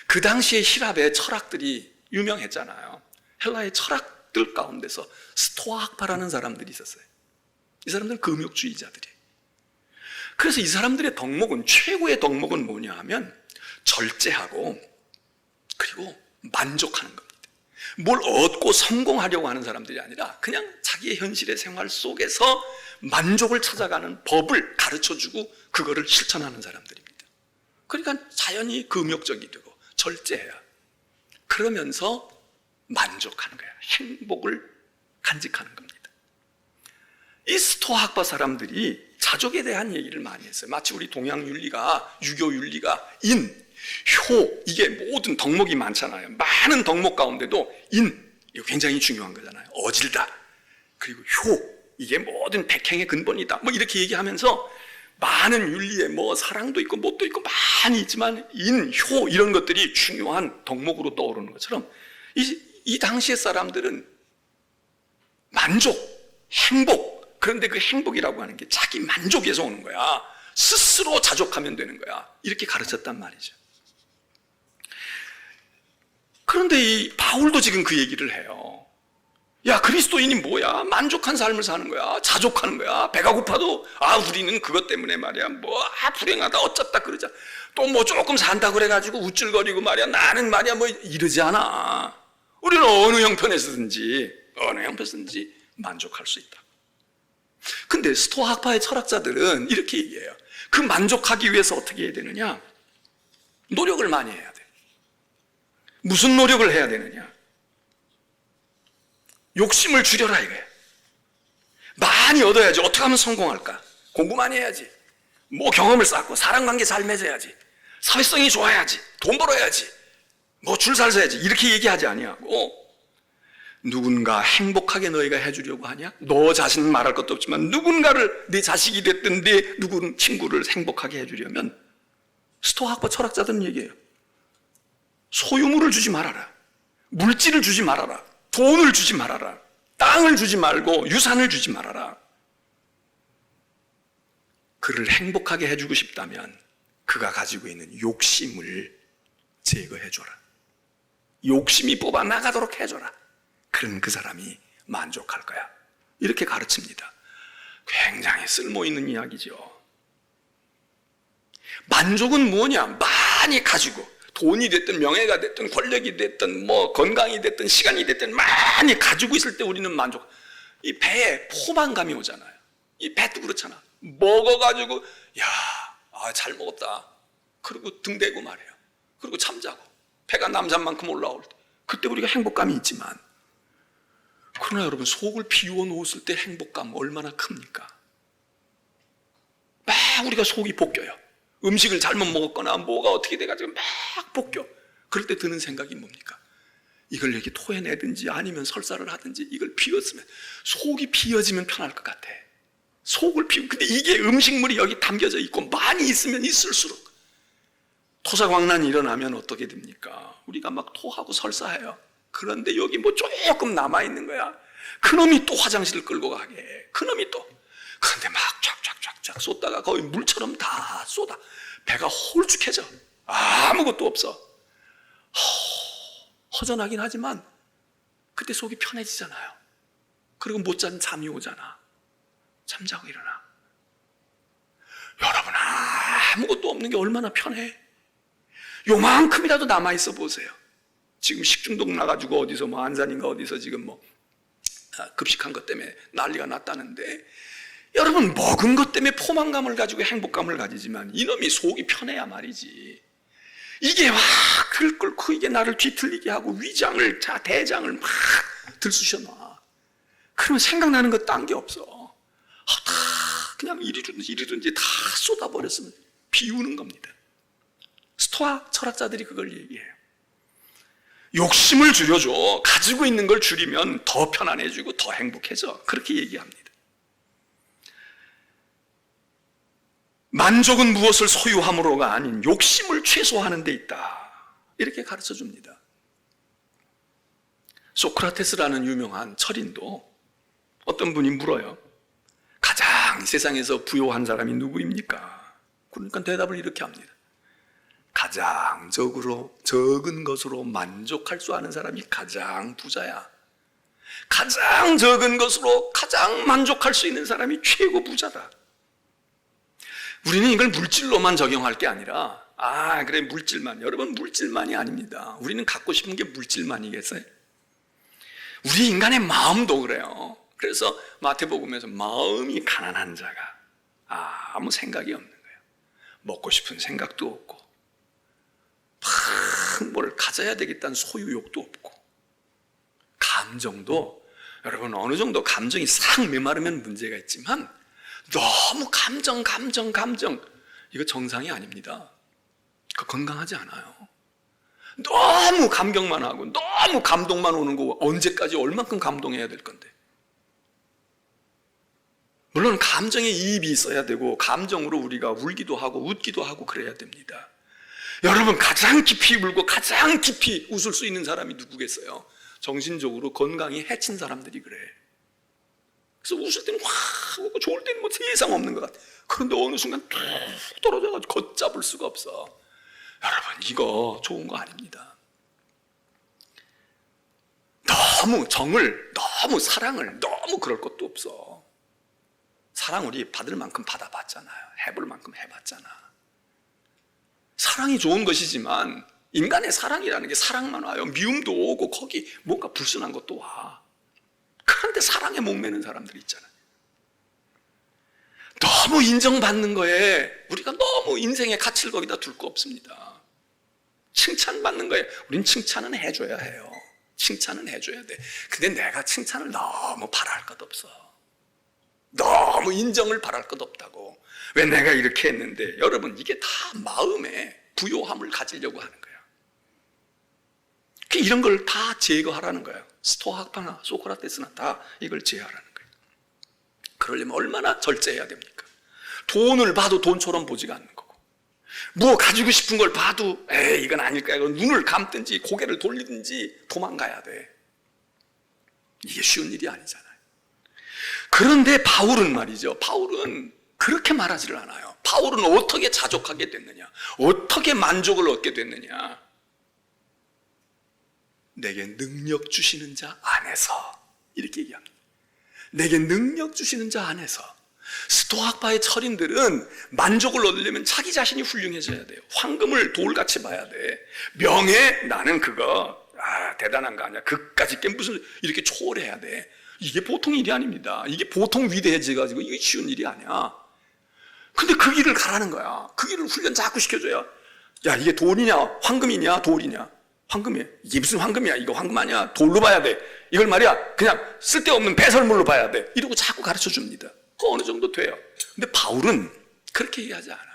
그 당시에 힐랍의 철학들이 유명했잖아요. 헬라의 철학들 가운데서 스토아 학파라는 사람들이 있었어요. 이 사람들은 금욕주의자들이에요. 그래서 이 사람들의 덕목은 최고의 덕목은 뭐냐 하면 절제하고 그리고 만족하는 겁니다. 뭘 얻고 성공하려고 하는 사람들이 아니라 그냥 자기의 현실의 생활 속에서 만족을 찾아가는 법을 가르쳐주고 그거를 실천하는 사람들입니다. 그러니까 자연히 금욕적이 되고 절제해야. 그러면서 만족하는 거야. 행복을 간직하는 겁니다. 이 스토아 학파 사람들이 자족에 대한 얘기를 많이 했어요. 마치 우리 동양 윤리가 유교 윤리가 인, 효 이게 모든 덕목이 많잖아요. 많은 덕목 가운데도 인 이거 굉장히 중요한 거잖아요. 어질다. 그리고 효 이게 모든 백행의 근본이다. 뭐 이렇게 얘기하면서 많은 윤리에 뭐 사랑도 있고 뭣도 있고 많이 있지만 인, 효 이런 것들이 중요한 덕목으로 떠오르는 것처럼 이 당시의 사람들은 만족, 행복 그런데 그 행복이라고 하는 게 자기 만족에서 오는 거야. 스스로 자족하면 되는 거야. 이렇게 가르쳤단 말이죠. 그런데 이 바울도 지금 그 얘기를 해요. 야 그리스도인이 뭐야? 만족한 삶을 사는 거야. 자족하는 거야. 배가 고파도 우리는 그것 때문에 말이야 불행하다 어쩌다 그러자 또 뭐 조금 산다 그래가지고 우쭐거리고 말이야 나는 말이야 뭐 이러지 않아. 우리는 어느 형편에서든지 만족할 수 있다. 근데 스토아 학파의 철학자들은 이렇게 얘기해요. 그 만족하기 위해서 어떻게 해야 되느냐? 노력을 많이 해야 돼. 무슨 노력을 해야 되느냐? 욕심을 줄여라 이거야. 많이 얻어야지. 어떻게 하면 성공할까? 공부 많이 해야지. 뭐 경험을 쌓고 사람관계 잘 맺어야지. 사회성이 좋아야지. 돈 벌어야지. 뭐 줄 잘 서야지. 이렇게 얘기하지 아니하고 누군가 행복하게 너희가 해주려고 하냐? 너 자신은 말할 것도 없지만 누군가를 네 자식이 됐든 네 누군 친구를 행복하게 해주려면 스토아 학파 철학자들은 얘기해요. 소유물을 주지 말아라. 물질을 주지 말아라. 돈을 주지 말아라. 땅을 주지 말고 유산을 주지 말아라. 그를 행복하게 해주고 싶다면 그가 가지고 있는 욕심을 제거해줘라. 욕심이 뽑아나가도록 해줘라. 그럼 그 사람이 만족할 거야. 이렇게 가르칩니다. 굉장히 쓸모있는 이야기죠. 만족은 뭐냐? 많이 가지고 돈이 됐든 명예가 됐든 권력이 됐든 뭐 건강이 됐든 시간이 됐든 많이 가지고 있을 때 우리는 만족. 이 배에 포만감이 오잖아요. 이 배도 그렇잖아. 먹어가지고 잘 먹었다. 그리고 등 대고 말해요. 그리고 잠자고 배가 남산만큼 올라올 때 그때 우리가 행복감이 있지만, 그러나 여러분 속을 비워 놓았을 때 행복감 얼마나 큽니까? 막 우리가 속이 볶여요. 음식을 잘못 먹었거나 뭐가 어떻게 돼가지고 막 볶여. 그럴 때 드는 생각이 뭡니까? 이걸 여기 토해내든지 아니면 설사를 하든지 이걸 비웠으면, 속이 비워지면 편할 것 같아. 속을 비우. 근데 이게 음식물이 여기 담겨져 있고 많이 있으면 있을수록 토사광난이 일어나면 어떻게 됩니까? 우리가 막 토하고 설사해요. 그런데 여기 뭐 조금 남아있는 거야. 그놈이 또 화장실을 끌고 가게. 그놈이 또. 그런데 막 쫙쫙쫙쫙 쏟다가 거의 물처럼 다 쏟아. 배가 홀쭉해져. 아무것도 없어. 허전하긴 하지만 그때 속이 편해지잖아요. 그리고 못 잔 잠이 오잖아. 잠자고 일어나. 여러분, 아무것도 없는 게 얼마나 편해. 요만큼이라도 남아있어 보세요. 지금 식중독 나가지고 어디서 뭐 안산인가 어디서 지금 뭐 급식한 것 때문에 난리가 났다는데, 여러분 먹은 것 때문에 포만감을 가지고 행복감을 가지지만 이놈이 속이 편해야 말이지. 이게 막 들끓고 이게 나를 뒤틀리게 하고 위장을 대장을 막 들쑤셔놔. 그러면 생각나는 거 딴 게 없어. 다 그냥 이리든지 다 쏟아버렸으면 비우는 겁니다. 스토아 철학자들이 그걸 얘기해요. 욕심을 줄여줘. 가지고 있는 걸 줄이면 더 편안해지고 더 행복해져. 그렇게 얘기합니다. 만족은 무엇을 소유함으로가 아닌 욕심을 최소화하는 데 있다. 이렇게 가르쳐 줍니다. 소크라테스라는 유명한 철인도 어떤 분이 물어요. 가장 세상에서 부유한 사람이 누구입니까? 그러니까 대답을 이렇게 합니다. 가장 적은 것으로 만족할 수 아는 사람이 가장 부자야. 가장 적은 것으로 가장 만족할 수 있는 사람이 최고 부자다. 우리는 이걸 물질로만 적용할 게 아니라, 그래 물질만. 여러분, 물질만이 아닙니다. 우리는 갖고 싶은 게 물질만이겠어요? 우리 인간의 마음도 그래요. 그래서 마태복음에서 마음이 가난한 자가 아무 생각이 없는 거예요. 먹고 싶은 생각도 없고 뭘 가져야 되겠다는 소유욕도 없고, 감정도 여러분 어느 정도 감정이 싹 메마르면 문제가 있지만 너무 감정 이거 정상이 아닙니다. 그거 건강하지 않아요. 너무 감격만 하고 너무 감동만 오는 거 언제까지 얼만큼 감동해야 될 건데. 물론 감정에 이입이 있어야 되고 감정으로 우리가 울기도 하고 웃기도 하고 그래야 됩니다. 여러분, 가장 깊이 울고 가장 깊이 웃을 수 있는 사람이 누구겠어요? 정신적으로 건강이 해친 사람들이 그래. 그래서 웃을 때는 확 웃고 좋을 때는 뭐 세상 없는 것 같아. 그런데 어느 순간 툭 떨어져가지고 걷잡을 수가 없어. 여러분, 이거 좋은 거 아닙니다. 너무 정을, 너무 사랑을, 너무 그럴 것도 없어. 사랑 우리 받을 만큼 받아봤잖아요. 해볼 만큼 해봤잖아. 사랑이 좋은 것이지만 인간의 사랑이라는 게 사랑만 와요. 미움도 오고 거기 뭔가 불순한 것도 와. 그런데 사랑에 목매는 사람들이 있잖아요. 너무 인정받는 거에 우리가 너무 인생의 가치를 거기다 둘 거 없습니다. 칭찬받는 거에 우린 칭찬은 해줘야 해요. 칭찬은 해줘야 돼. 근데 내가 칭찬을 너무 바랄 것 없어. 너무 인정을 바랄 것 없다고. 왜 내가 이렇게 했는데. 여러분, 이게 다 마음에 부요함을 가지려고 하는 거예요. 이런 걸 다 제거하라는 거예요. 스토아 학파나 소크라테스나 다 이걸 제어하라는 거예요. 그러려면 얼마나 절제해야 됩니까? 돈을 봐도 돈처럼 보지가 않는 거고, 뭐 가지고 싶은 걸 봐도 에이 이건 아닐 거야. 눈을 감든지 고개를 돌리든지 도망가야 돼. 이게 쉬운 일이 아니잖아요. 그런데 바울은 말이죠. 바울은 그렇게 말하지를 않아요. 바울은 어떻게 자족하게 됐느냐? 어떻게 만족을 얻게 됐느냐? 내게 능력 주시는 자 안에서, 이렇게 얘기합니다. 내게 능력 주시는 자 안에서. 스토아파의 철인들은 만족을 얻으려면 자기 자신이 훌륭해져야 돼요. 황금을 돌같이 봐야 돼. 명예, 나는 그거 대단한 거 아니야. 그까짓 게 무슨 이렇게 초월해야 돼. 이게 보통 일이 아닙니다. 이게 보통 위대해져가지고 이게 쉬운 일이 아니야. 근데 그 길을 가라는 거야. 그 길을 훈련 자꾸 시켜줘야. 야, 이게 돌이냐 황금이냐 돌이냐. 황금이야. 이게 무슨 황금이야. 이거 황금 아니야. 돌로 봐야 돼. 이걸 말이야 그냥 쓸데없는 배설물로 봐야 돼. 이러고 자꾸 가르쳐 줍니다. 어느 정도 돼요. 근데 바울은 그렇게 얘기하지 않아요.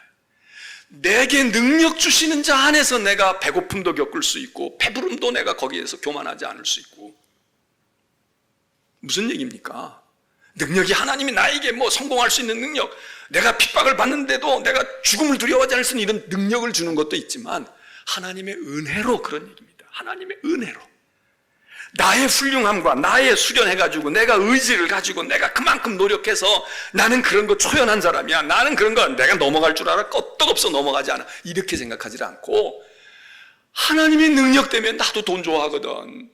내게 능력 주시는 자 안에서 내가 배고픔도 겪을 수 있고 배부름도 내가 거기에서 교만하지 않을 수 있고. 무슨 얘기입니까? 능력이 하나님이 나에게 뭐 성공할 수 있는 능력, 내가 핍박을 받는데도 내가 죽음을 두려워하지 않을 수 있는 이런 능력을 주는 것도 있지만 하나님의 은혜로 그런 얘기입니다. 하나님의 은혜로. 나의 훌륭함과 나의 수련해가지고 내가 의지를 가지고 내가 그만큼 노력해서 나는 그런 거 초연한 사람이야. 나는 그런 거 내가 넘어갈 줄 알아. 끄떡없어 넘어가지 않아. 이렇게 생각하지 않고 하나님의 능력 때문에 나도 돈 좋아하거든.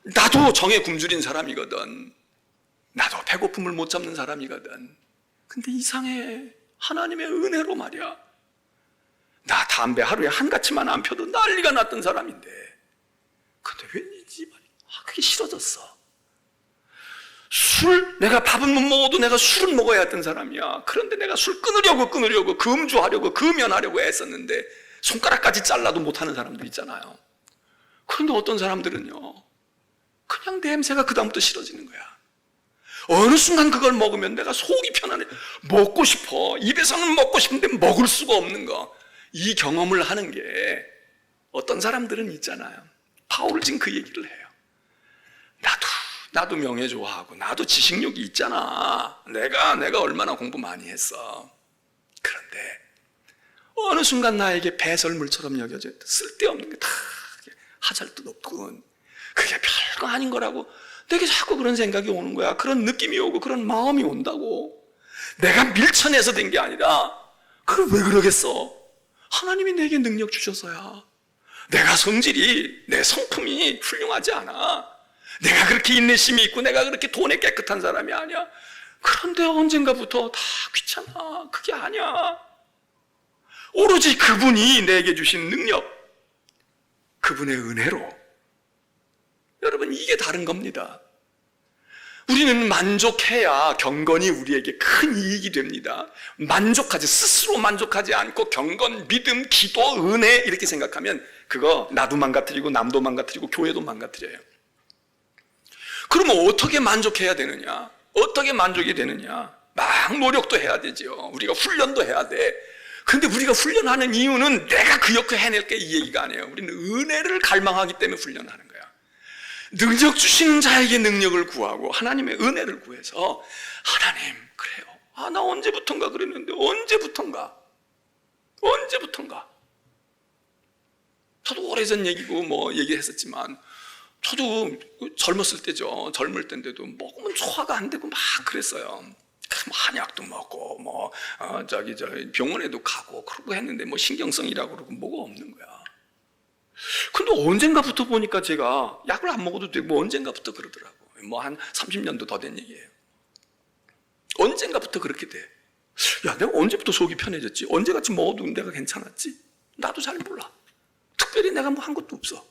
나도 정에 굶주린 사람이거든. 나도 배고픔을 못 잡는 사람이거든. 근데 이상해. 하나님의 은혜로 말이야. 나 담배 하루에 한 가치만 안 펴도 난리가 났던 사람인데 근데 왠지 그게 싫어졌어. 술, 내가 밥은 못 먹어도 내가 술은 먹어야 했던 사람이야. 그런데 내가 술 끊으려고 금주하려고 금연하려고 애썼는데 손가락까지 잘라도 못하는 사람들 있잖아요. 그런데 어떤 사람들은요 그냥 냄새가 그다음부터 싫어지는 거야. 어느 순간 그걸 먹으면 내가 속이 편안해. 먹고 싶어. 입에서는 먹고 싶은데 먹을 수가 없는 거. 이 경험을 하는 게 어떤 사람들은 있잖아요. 바울 지금 그 얘기를 해요. 나도 명예 좋아하고 나도 지식력이 있잖아. 내가 얼마나 공부 많이 했어. 그런데 어느 순간 나에게 배설물처럼 여겨져. 쓸데없는 게 다 하잘도 없군. 그게 별거 아닌 거라고 내게 자꾸 그런 생각이 오는 거야. 그런 느낌이 오고 그런 마음이 온다고. 내가 밀쳐내서 된 게 아니라 그걸 왜 그러겠어? 하나님이 내게 능력 주셔서야. 내가 성질이, 내 성품이 훌륭하지 않아. 내가 그렇게 인내심이 있고 내가 그렇게 돈에 깨끗한 사람이 아니야. 그런데 언젠가부터 다 귀찮아. 그게 아니야. 오로지 그분이 내게 주신 능력, 그분의 은혜로. 여러분, 이게 다른 겁니다. 우리는 만족해야 경건이 우리에게 큰 이익이 됩니다. 만족하지, 스스로 만족하지 않고 경건, 믿음, 기도, 은혜 이렇게 생각하면 그거 나도 망가뜨리고 남도 망가뜨리고 교회도 망가뜨려요. 그러면 어떻게 만족해야 되느냐? 어떻게 만족이 되느냐? 막 노력도 해야 되죠. 우리가 훈련도 해야 돼. 근데 우리가 훈련하는 이유는 내가 그 역할 해낼게 이 얘기가 아니에요. 우리는 은혜를 갈망하기 때문에 훈련하는 거야. 능력 주시는 자에게 능력을 구하고 하나님의 은혜를 구해서 하나님, 그래요. 나 언제부턴가 그랬는데 언제부턴가 저도 오래전 얘기고 뭐 얘기했었지만 저도 젊었을 때죠. 젊을 때인데도 먹으면 소화가 안 되고 막 그랬어요. 한약도 먹고 병원에도 가고 그러고 했는데 뭐 신경성이라고 그러고 뭐가 없는 거야. 근데 언젠가부터 보니까 제가 약을 안 먹어도 되고 언젠가부터 그러더라고. 뭐 한 30년도 더 된 얘기예요. 언젠가부터 그렇게 돼. 야, 내가 언제부터 속이 편해졌지? 언제같이 먹어도 내가 괜찮았지? 나도 잘 몰라. 특별히 내가 뭐 한 것도 없어.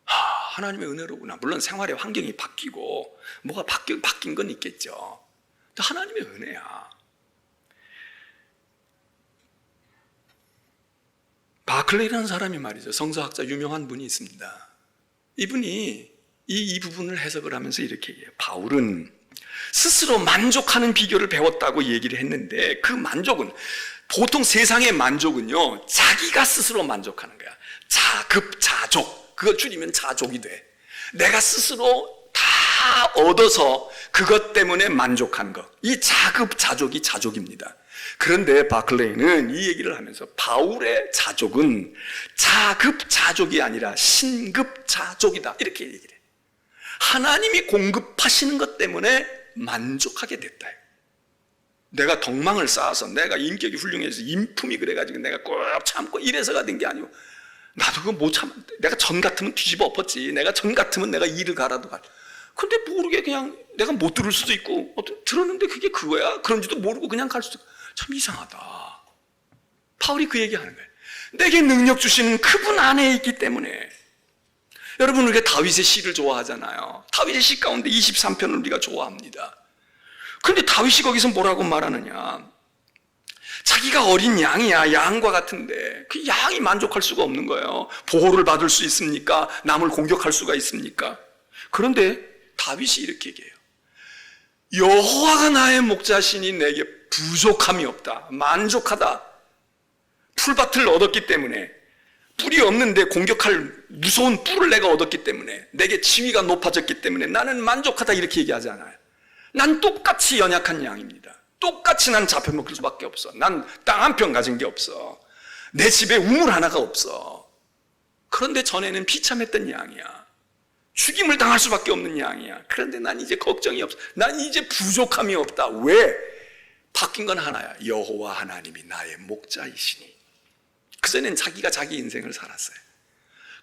하나님의 은혜로구나. 물론 생활의 환경이 바뀌고 뭐가 바뀐 건 있겠죠. 근데 하나님의 은혜야. 바클레이라는 사람이 말이죠. 성서학자 유명한 분이 있습니다. 이분이 이 부분을 해석을 하면서 이렇게 얘기해요. 바울은 스스로 만족하는 비결을 배웠다고 얘기를 했는데 그 만족은 보통 세상의 만족은요 자기가 스스로 만족하는 거야. 자급자족. 그거 줄이면 자족이 돼. 내가 스스로 다 얻어서 그것 때문에 만족한 거. 이 자급자족이 자족입니다. 그런데 바클레이는 이 얘기를 하면서 바울의 자족은 자급자족이 아니라 신급자족이다 이렇게 얘기를 해요. 하나님이 공급하시는 것 때문에 만족하게 됐다. 내가 덕망을 쌓아서 내가 인격이 훌륭해서 인품이 그래가지고 내가 꼭 참고 이래서가 된 게 아니고 나도 그거 못 참아. 내가 전 같으면 뒤집어 엎었지. 내가 전 같으면 내가 이를 갈아도 갈. 근데 모르게 그냥 내가 못 들을 수도 있고 들었는데 그게 그거야. 그런지도 모르고 그냥 갈 수도 있고. 참 이상하다. 바울이 그 얘기하는 거예요. 내게 능력 주시는 그분 안에 있기 때문에. 여러분 우리가 다윗의 시를 좋아하잖아요. 다윗의 시 가운데 23편을 우리가 좋아합니다. 그런데 다윗이 거기서 뭐라고 말하느냐. 자기가 어린 양이야. 양과 같은데 그 양이 만족할 수가 없는 거예요. 보호를 받을 수 있습니까? 남을 공격할 수가 있습니까? 그런데 다윗이 이렇게 얘기해요. 여호와가 나의 목자시니 내게 부족함이 없다. 만족하다. 풀밭을 얻었기 때문에 뿔이 없는데 공격할 무서운 뿔을 내가 얻었기 때문에 내게 지위가 높아졌기 때문에 나는 만족하다 이렇게 얘기하지 않아요. 난 똑같이 연약한 양입니다. 똑같이 난 잡혀먹을 수밖에 없어. 난 땅 한 평 가진 게 없어. 내 집에 우물 하나가 없어. 그런데 전에는 비참했던 양이야. 죽임을 당할 수밖에 없는 양이야. 그런데 난 이제 걱정이 없어. 난 이제 부족함이 없다. 왜? 바뀐 건 하나야. 여호와 하나님이 나의 목자이시니. 그전엔 자기가 자기 인생을 살았어요.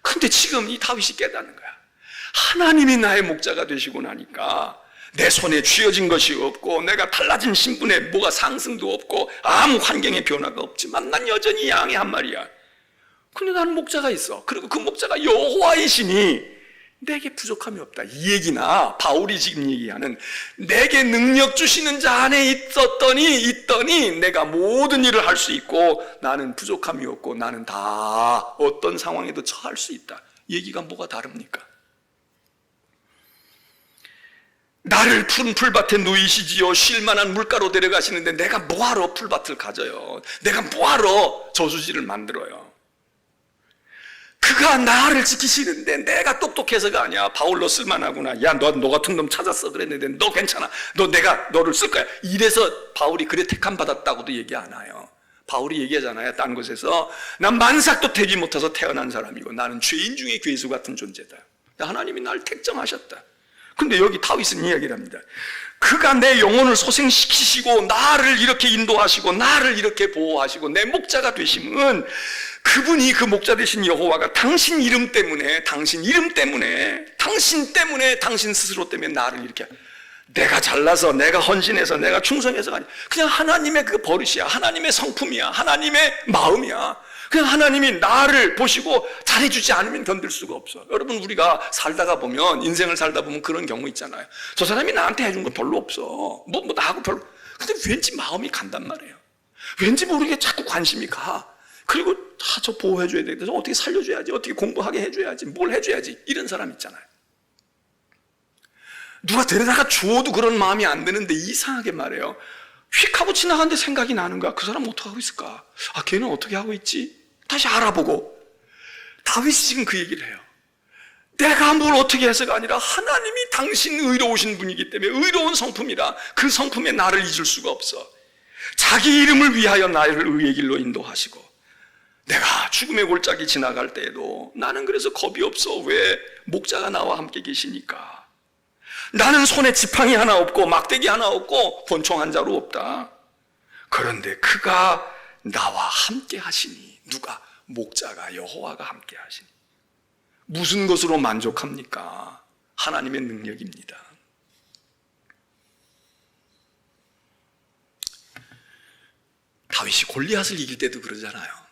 근데 지금 이 다윗이 깨닫는 거야. 하나님이 나의 목자가 되시고 나니까 내 손에 쥐어진 것이 없고 내가 달라진 신분에 뭐가 상승도 없고 아무 환경의 변화가 없지만 난 여전히 양이 한 마리야. 근데 나는 목자가 있어. 그리고 그 목자가 여호와이시니 내게 부족함이 없다. 이 얘기나 바울이 지금 얘기하는 내게 능력 주시는 자 안에 있더니 내가 모든 일을 할 수 있고 나는 부족함이 없고 나는 다 어떤 상황에도 처할 수 있다. 얘기가 뭐가 다릅니까? 나를 푸른 풀밭에 누이시지요. 쉴만한 물가로 데려가시는데 내가 뭐하러 풀밭을 가져요. 내가 뭐하러 저수지를 만들어요. 그가 나를 지키시는데 내가 똑똑해서가 아니야. 바울 너 쓸만하구나. 야, 너 같은 놈 찾았어. 그랬는데 너 괜찮아. 내가 너를 쓸 거야. 이래서 바울이 그래 택함 받았다고도 얘기 안 해요. 바울이 얘기하잖아요. 딴 곳에서 난 만삭도 되지 못해서 태어난 사람이고 나는 죄인 중에 괴수 같은 존재다. 하나님이 날 택정하셨다. 근데 여기 다윗은 이야기를 합니다. 그가 내 영혼을 소생시키시고 나를 이렇게 인도하시고 나를 이렇게 보호하시고 내 목자가 되심은 그분이 그 목자 되신 여호와가 당신 이름 때문에 당신 스스로 때문에 나를 이렇게 내가 잘나서 내가 헌신해서 내가 충성해서가 아니라 그냥 하나님의 그 버릇이야. 하나님의 성품이야. 하나님의 마음이야. 그냥 하나님이 나를 보시고 잘해주지 않으면 견딜 수가 없어. 여러분 우리가 살다가 보면 인생을 살다 보면 그런 경우 있잖아요. 저 사람이 나한테 해준 거 별로 없어. 나하고 별로. 근데 왠지 마음이 간단 말이에요. 왠지 모르게 자꾸 관심이 가. 그리고 저 보호해줘야 되겠다. 어떻게 살려줘야지. 어떻게 공부하게 해줘야지. 뭘 해줘야지. 이런 사람 있잖아요. 누가 데려다가 주어도 그런 마음이 안 드는데 이상하게 말해요. 휙 하고 지나가는데 생각이 나는 거야. 그 사람 어떻게 하고 있을까? 아, 걔는 어떻게 하고 있지? 다시 알아보고. 다윗이 지금 그 얘기를 해요. 내가 뭘 어떻게 해서가 아니라 하나님이 당신 의로우신 분이기 때문에 의로운 성품이라 그 성품에 나를 잊을 수가 없어. 자기 이름을 위하여 나를 의의 길로 인도하시고 내가 죽음의 골짜기 지나갈 때에도 나는 그래서 겁이 없어. 왜? 목자가 나와 함께 계시니까. 나는 손에 지팡이 하나 없고 막대기 하나 없고 권총 한 자루 없다. 그런데 그가 나와 함께 하시니. 누가? 목자가 여호와가 함께 하시니. 무슨 것으로 만족합니까? 하나님의 능력입니다. 다윗이 골리앗을 이길 때도 그러잖아요.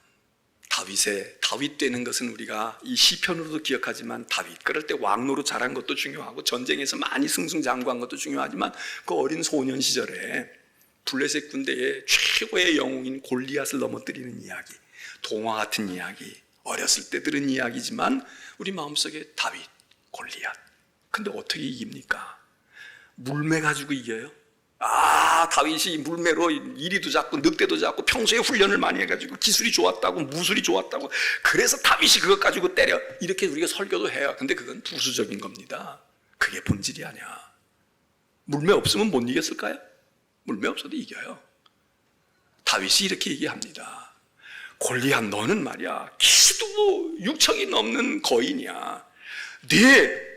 다윗 되는 것은 우리가 이 시편으로도 기억하지만 다윗 그럴 때 왕노로 자란 것도 중요하고 전쟁에서 많이 승승장구한 것도 중요하지만 그 어린 소년 시절에 블레셋 군대의 최고의 영웅인 골리앗을 넘어뜨리는 이야기, 동화 같은 이야기, 어렸을 때 들은 이야기지만 우리 마음속에 다윗, 골리앗. 근데 어떻게 이깁니까? 물매 가지고 이겨요? 다윗이 물매로 이리도 잡고 늑대도 잡고 평소에 훈련을 많이 해가지고 기술이 좋았다고 무술이 좋았다고 그래서 다윗이 그것 가지고 때려 이렇게 우리가 설교도 해요. 근데 그건 부수적인 겁니다. 그게 본질이 아니야. 물매 없으면 못 이겼을까요? 물매 없어도 이겨요. 다윗이 이렇게 얘기합니다. 골리앗, 너는 말이야 키도 6척이 넘는 거인이야. 네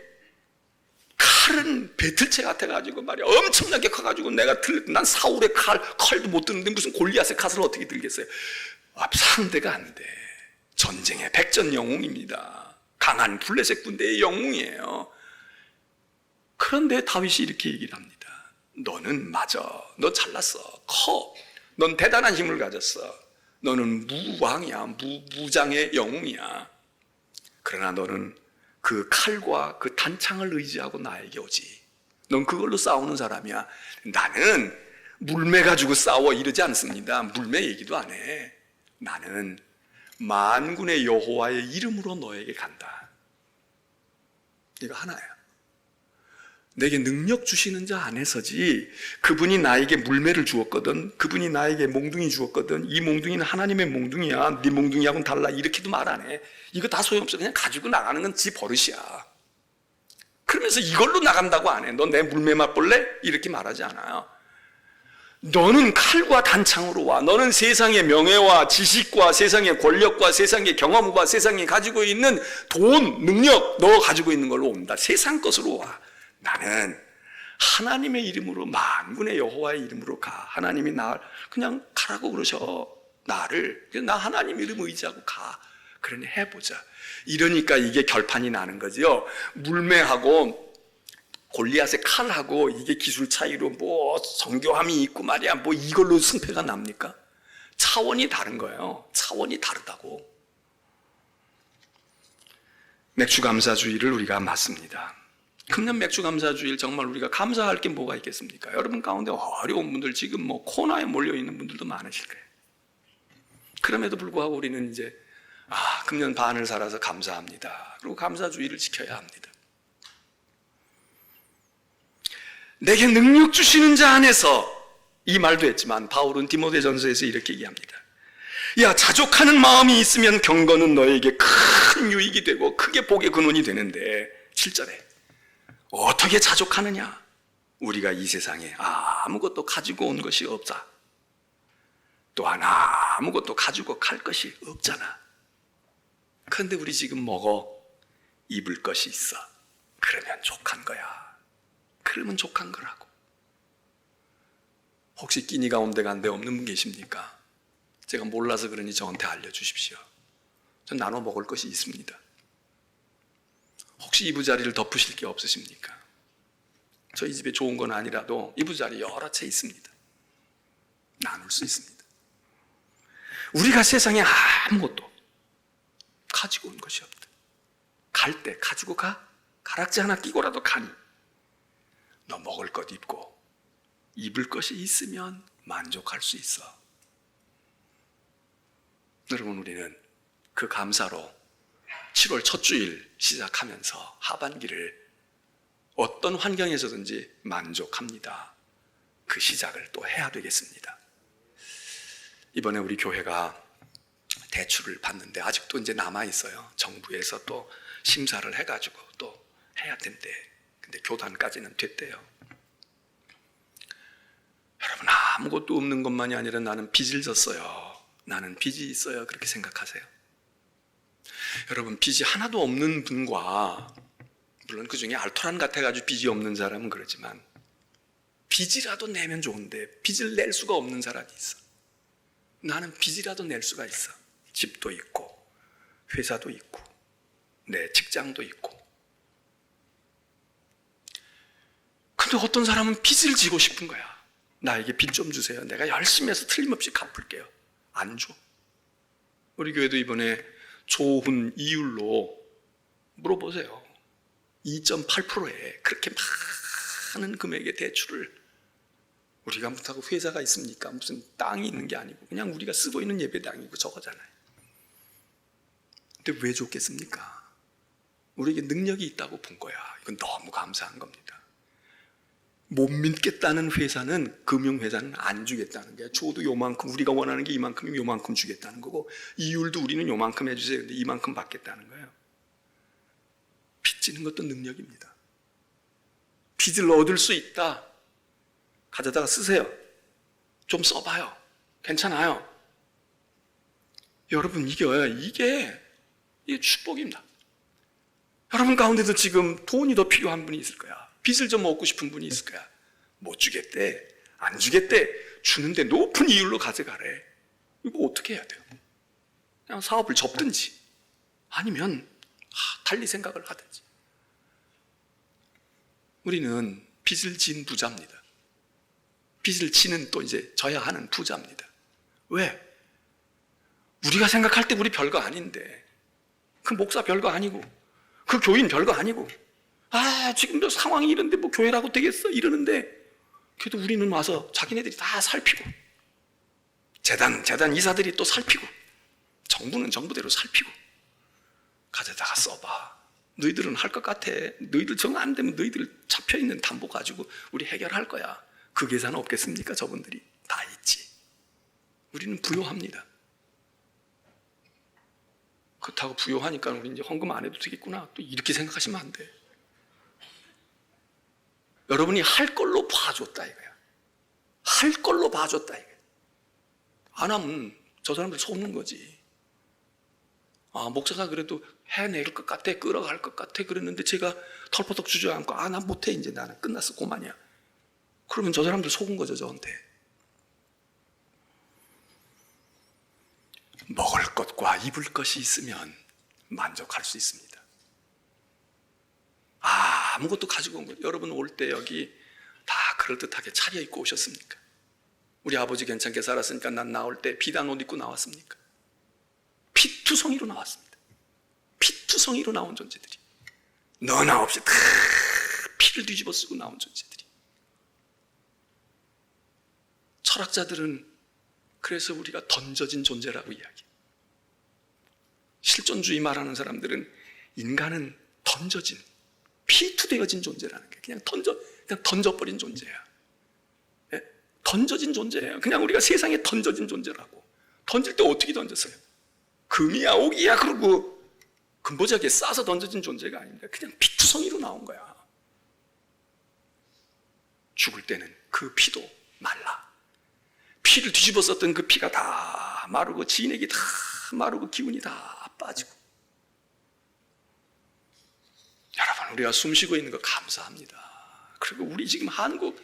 칼은 배틀채 같아가지고 말이야 엄청나게 커가지고 난 사울의 칼도 못 드는데 무슨 골리앗의 칼을 어떻게 들겠어요? 상대가 안 돼. 전쟁의 백전 영웅입니다. 강한 블레셋 군대의 영웅이에요. 그런데 다윗이 이렇게 얘기를 합니다. 너는 맞아. 너 잘났어. 커. 넌 대단한 힘을 가졌어. 너는 무왕이야. 무장의 영웅이야. 그러나 너는 그 칼과 그 단창을 의지하고 나에게 오지. 넌 그걸로 싸우는 사람이야. 나는 물매 가지고 싸워 이러지 않습니다. 물매 얘기도 안 해. 나는 만군의 여호와의 이름으로 너에게 간다. 이거 하나야. 내게 능력 주시는 자 안에서지, 그분이 나에게 물매를 주었거든, 그분이 나에게 몽둥이 주었거든, 이 몽둥이는 하나님의 몽둥이야, 네 몽둥이하고는 달라, 이렇게도 말 안 해. 이거 다 소용없어. 그냥 가지고 나가는 건 지 버릇이야. 그러면서 이걸로 나간다고 안 해. 너 내 물매 맛볼래? 이렇게 말하지 않아요. 너는 칼과 단창으로 와. 너는 세상의 명예와 지식과 세상의 권력과 세상의 경험과 세상에 가지고 있는 돈, 능력, 너 가지고 있는 걸로 온다. 세상 것으로 와. 나는 하나님의 이름으로, 만군의 여호와의 이름으로 가. 하나님이 나 그냥 가라고 그러셔. 나를. 나 하나님 이름 의지하고 가. 그러니 해보자. 이러니까 이게 결판이 나는 거지요. 물매하고 골리앗의 칼하고 이게 기술 차이로 뭐 정교함이 있고 말이야, 뭐 이걸로 승패가 납니까? 차원이 다른 거예요. 차원이 다르다고. 맥주감사주의를 우리가 맞습니다. 금년 맥주감사주일 정말 우리가 감사할 게 뭐가 있겠습니까? 여러분 가운데 어려운 분들, 지금 뭐 코너에 몰려있는 분들도 많으실 거예요. 그럼에도 불구하고 우리는 이제 금년 반을 살아서 감사합니다. 그리고 감사주의를 지켜야 합니다. 내게 능력 주시는 자 안에서, 이 말도 했지만 바울은 디모데전서에서 이렇게 얘기합니다. 야, 자족하는 마음이 있으면 경건은 너에게 큰 유익이 되고 크게 복의 근원이 되는데, 7절에 어떻게 자족하느냐? 우리가 이 세상에 아무것도 가지고 온 것이 없다. 또한 아무것도 가지고 갈 것이 없잖아. 그런데 우리 지금 먹어 입을 것이 있어. 그러면 족한 거야. 그러면 족한 거라고. 혹시 끼니 가운데 간데 없는 분 계십니까? 제가 몰라서 그러니 저한테 알려주십시오. 전 나눠 먹을 것이 있습니다. 혹시 이부자리를 덮으실 게 없으십니까? 저희 집에 좋은 건 아니라도 이부자리 여러 채 있습니다. 나눌 수 있습니다. 우리가 세상에 아무것도 가지고 온 것이 없다. 갈 때 가지고 가? 가락지 하나 끼고라도 가니? 너 먹을 것 입고 입을 것이 있으면 만족할 수 있어. 여러분, 우리는 그 감사로 7월 첫 주일 시작하면서 하반기를 어떤 환경에서든지 만족합니다. 그 시작을 또 해야 되겠습니다. 이번에 우리 교회가 대출을 받는데 아직도 이제 남아있어요. 정부에서 또 심사를 해가지고 또 해야 된대. 근데 교단까지는 됐대요. 여러분, 아무것도 없는 것만이 아니라 나는 빚을 졌어요. 나는 빚이 있어요. 그렇게 생각하세요. 여러분, 빚이 하나도 없는 분과, 물론 그 중에 알토란 같아가지고 빚이 없는 사람은 그렇지만, 빚이라도 내면 좋은데 빚을 낼 수가 없는 사람이 있어. 나는 빚이라도 낼 수가 있어. 집도 있고 회사도 있고 내 직장도 있고. 근데 어떤 사람은 빚을 지고 싶은 거야. 나에게 빚 좀 주세요. 내가 열심히 해서 틀림없이 갚을게요. 안 줘. 우리 교회도 이번에 좋은 이율로 물어보세요. 2.8%에 그렇게 많은 금액의 대출을 우리가 못하고 회사가 있습니까? 무슨 땅이 있는 게 아니고 그냥 우리가 쓰고 있는 예배당이고 저거잖아요. 근데 왜 줬겠습니까? 우리에게 능력이 있다고 본 거야. 이건 너무 감사한 겁니다. 못 믿겠다는 회사는, 금융회사는 안 주겠다는 거야. 줘도 요만큼, 우리가 원하는 게 이만큼이면 요만큼 주겠다는 거고, 이율도 우리는 요만큼 해주세요. 근데 이만큼 받겠다는 거예요. 빚지는 것도 능력입니다. 빚을 얻을 수 있다. 가져다가 쓰세요. 좀 써봐요. 괜찮아요. 여러분, 이게 축복입니다. 여러분 가운데도 지금 돈이 더 필요한 분이 있을 거야. 빚을 좀 먹고 싶은 분이 있을 거야. 못 주겠대, 안 주겠대, 주는데 높은 이율로 가져가래. 이거 어떻게 해야 돼요? 그냥 사업을 접든지 아니면 달리 생각을 하든지. 우리는 빚을 진 부자입니다. 빚을 지는 또 이제 져야 하는 부자입니다. 왜? 우리가 생각할 때 우리 별거 아닌데, 그 목사 별거 아니고, 그 교인 별거 아니고, 지금도 상황이 이런데 뭐 교회라고 되겠어? 이러는데, 그래도 우리는 와서 자기네들이 다 살피고, 재단 이사들이 또 살피고, 정부는 정부대로 살피고, 가져다가 써봐. 너희들은 할 것 같아. 너희들 정 안 되면 너희들 잡혀있는 담보 가지고 우리 해결할 거야. 그 계산 없겠습니까? 저분들이 다 있지. 우리는 부요합니다. 그렇다고 부요하니까 우리 이제 헌금 안 해도 되겠구나, 또 이렇게 생각하시면 안 돼. 여러분이 할 걸로 봐줬다 이거야. 할 걸로 봐줬다 이거야. 안 하면 저 사람들 속는 거지. 목사가 그래도 해낼 것 같아, 끌어갈 것 같아 그랬는데 제가 털퍼덕 주저앉고 난 못해, 이제 나는 끝났어, 그만이야. 그러면 저 사람들 속은 거죠, 저한테. 먹을 것과 입을 것이 있으면 만족할 수 있습니다. 아무것도 가지고 온 거예요. 여러분 올 때 여기 다 그럴듯하게 차려입고 오셨습니까? 우리 아버지 괜찮게 살았으니까 난 나올 때 비단 옷 입고 나왔습니까? 피투성이로 나왔습니다. 피투성이로 나온 존재들이, 너나 없이 다 피를 뒤집어 쓰고 나온 존재들이. 철학자들은 그래서 우리가 던져진 존재라고 이야기해요. 실존주의 말하는 사람들은 인간은 던져진, 피투되어진 존재라는 게 그냥 던져버린 존재야. 예? 던져진 존재예요. 그냥 우리가 세상에 던져진 존재라고. 던질 때 어떻게 던졌어요? 금이야 옥이야 그러고 금보자기에 싸서 던져진 존재가 아닙니다. 그냥 피투성이로 나온 거야. 죽을 때는 그 피도 말라. 피를 뒤집어 썼던 그 피가 다 마르고 진액이 다 마르고 기운이 다 빠지고. 여러분, 우리가 숨 쉬고 있는 거 감사합니다. 그리고 우리 지금 한국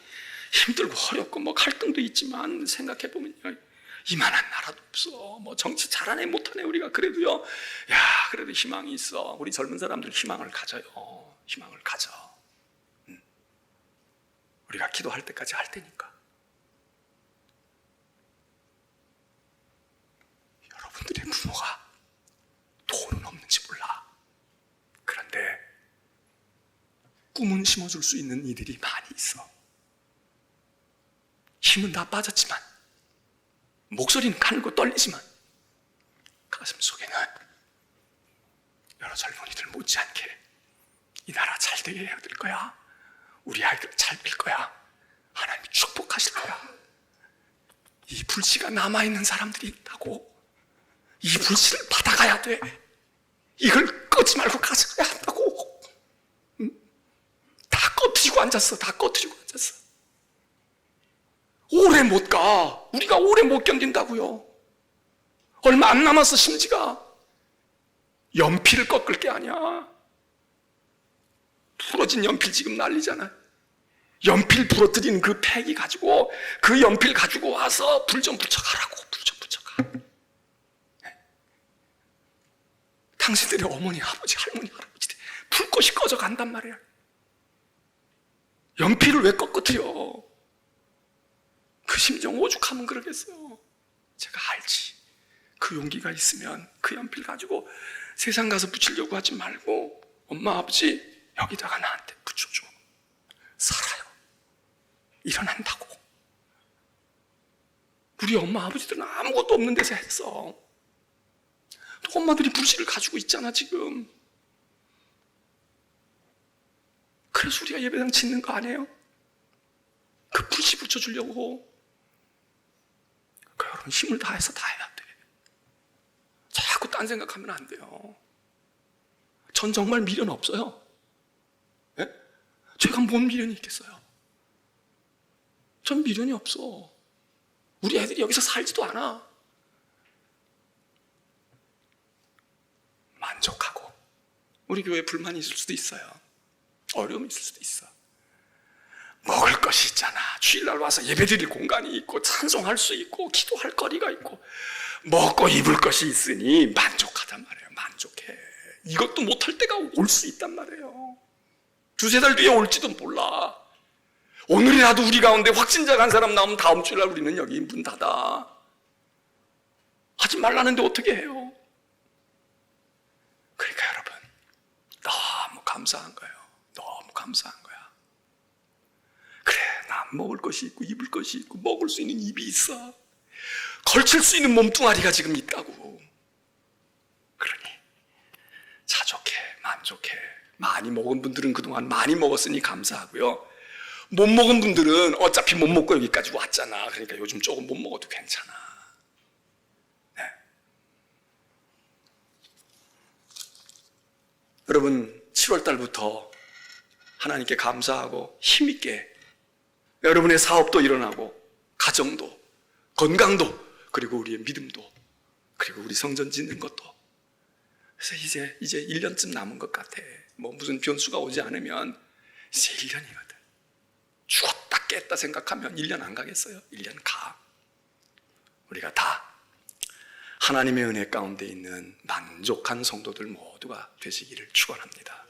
힘들고 어렵고 뭐 갈등도 있지만 생각해보면 이만한 나라도 없어. 뭐 정치 잘하네 못하네 우리가 그래도요, 그래도 희망이 있어. 우리 젊은 사람들 희망을 가져요. 희망을 가져. 우리가 기도할 때까지 할 테니까. 여러분들의 부모가 돈은 없는지 몰라. 그런데 꿈은 심어줄 수 있는 이들이 많이 있어. 힘은 다 빠졌지만, 목소리는 가늘고 떨리지만 가슴 속에는 여러 젊은이들 못지않게 이 나라 잘 되게 해야 될 거야. 우리 아이들 잘 될 거야. 하나님이 축복하실 거야. 이 불씨가 남아있는 사람들이 있다고. 이 불씨를 받아가야 돼. 이걸 끄지 말고 가져가야 한다고. 다 꺼트리고 앉았어. 다 꺼트리고 앉았어. 오래 못 가. 우리가 오래 못 견딘다고요. 얼마 안 남았어. 심지가 연필을 꺾을 게 아니야. 부러진 연필 지금 난리잖아. 연필 부러뜨리는 그 팩이 가지고, 그 연필 가지고 와서 불 좀 붙여가라고. 불 좀 붙여가. 당신들의 어머니, 아버지, 할머니, 할아버지들 불꽃이 꺼져 간단 말이야. 연필을 왜 꺾어뜨려? 그 심정 오죽하면 그러겠어요. 제가 알지. 그 용기가 있으면 그 연필 가지고 세상 가서 붙이려고 하지 말고, 엄마 아버지 여기다가 나한테 붙여줘. 살아요. 일어난다고. 우리 엄마 아버지들은 아무것도 없는 데서 했어. 또 엄마들이 불씨를 가지고 있잖아 지금. 그래서 우리가 예배당 짓는 거 아니에요? 그 불씨 붙여주려고. 여러분 힘을 다해서 다 해야 돼. 자꾸 딴 생각하면 안 돼요. 전 정말 미련 없어요. 예? 제가 뭔 미련이 있겠어요? 전 미련이 없어. 우리 애들이 여기서 살지도 않아. 만족하고. 우리 교회에 불만이 있을 수도 있어요. 어려움이 있을 수도 있어. 먹을 것이 있잖아. 주일날 와서 예배드릴 공간이 있고 찬송할 수 있고 기도할 거리가 있고 먹고 입을 것이 있으니 만족하단 말이에요. 만족해. 이것도 못할 때가 올 수 있단 말이에요. 두세 달 뒤에 올지도 몰라. 오늘이라도 우리 가운데 확진자가 한 사람 나오면 다음 주일날 우리는 여기 문 닫아. 하지 말라는데 어떻게 해요? 그러니까 여러분, 너무 감사한 거예요. 너무 감사한 거야. 그래, 난 먹을 것이 있고 입을 것이 있고 먹을 수 있는 입이 있어. 걸칠 수 있는 몸뚱아리가 지금 있다고. 그러니 자족해, 만족해. 많이 먹은 분들은 그동안 많이 먹었으니 감사하고요. 못 먹은 분들은 어차피 못 먹고 여기까지 왔잖아. 그러니까 요즘 조금 못 먹어도 괜찮아. 네. 여러분, 7월 달부터 하나님께 감사하고 힘있게 여러분의 사업도 일어나고 가정도 건강도 그리고 우리의 믿음도 그리고 우리 성전 짓는 것도. 그래서 이제 1년쯤 남은 것 같아. 뭐 무슨 변수가 오지 않으면 이제 1년이거든. 죽었다 깼다 생각하면 1년 안 가겠어요? 1년 가. 우리가 다 하나님의 은혜 가운데 있는 만족한 성도들 모두가 되시기를 축원합니다.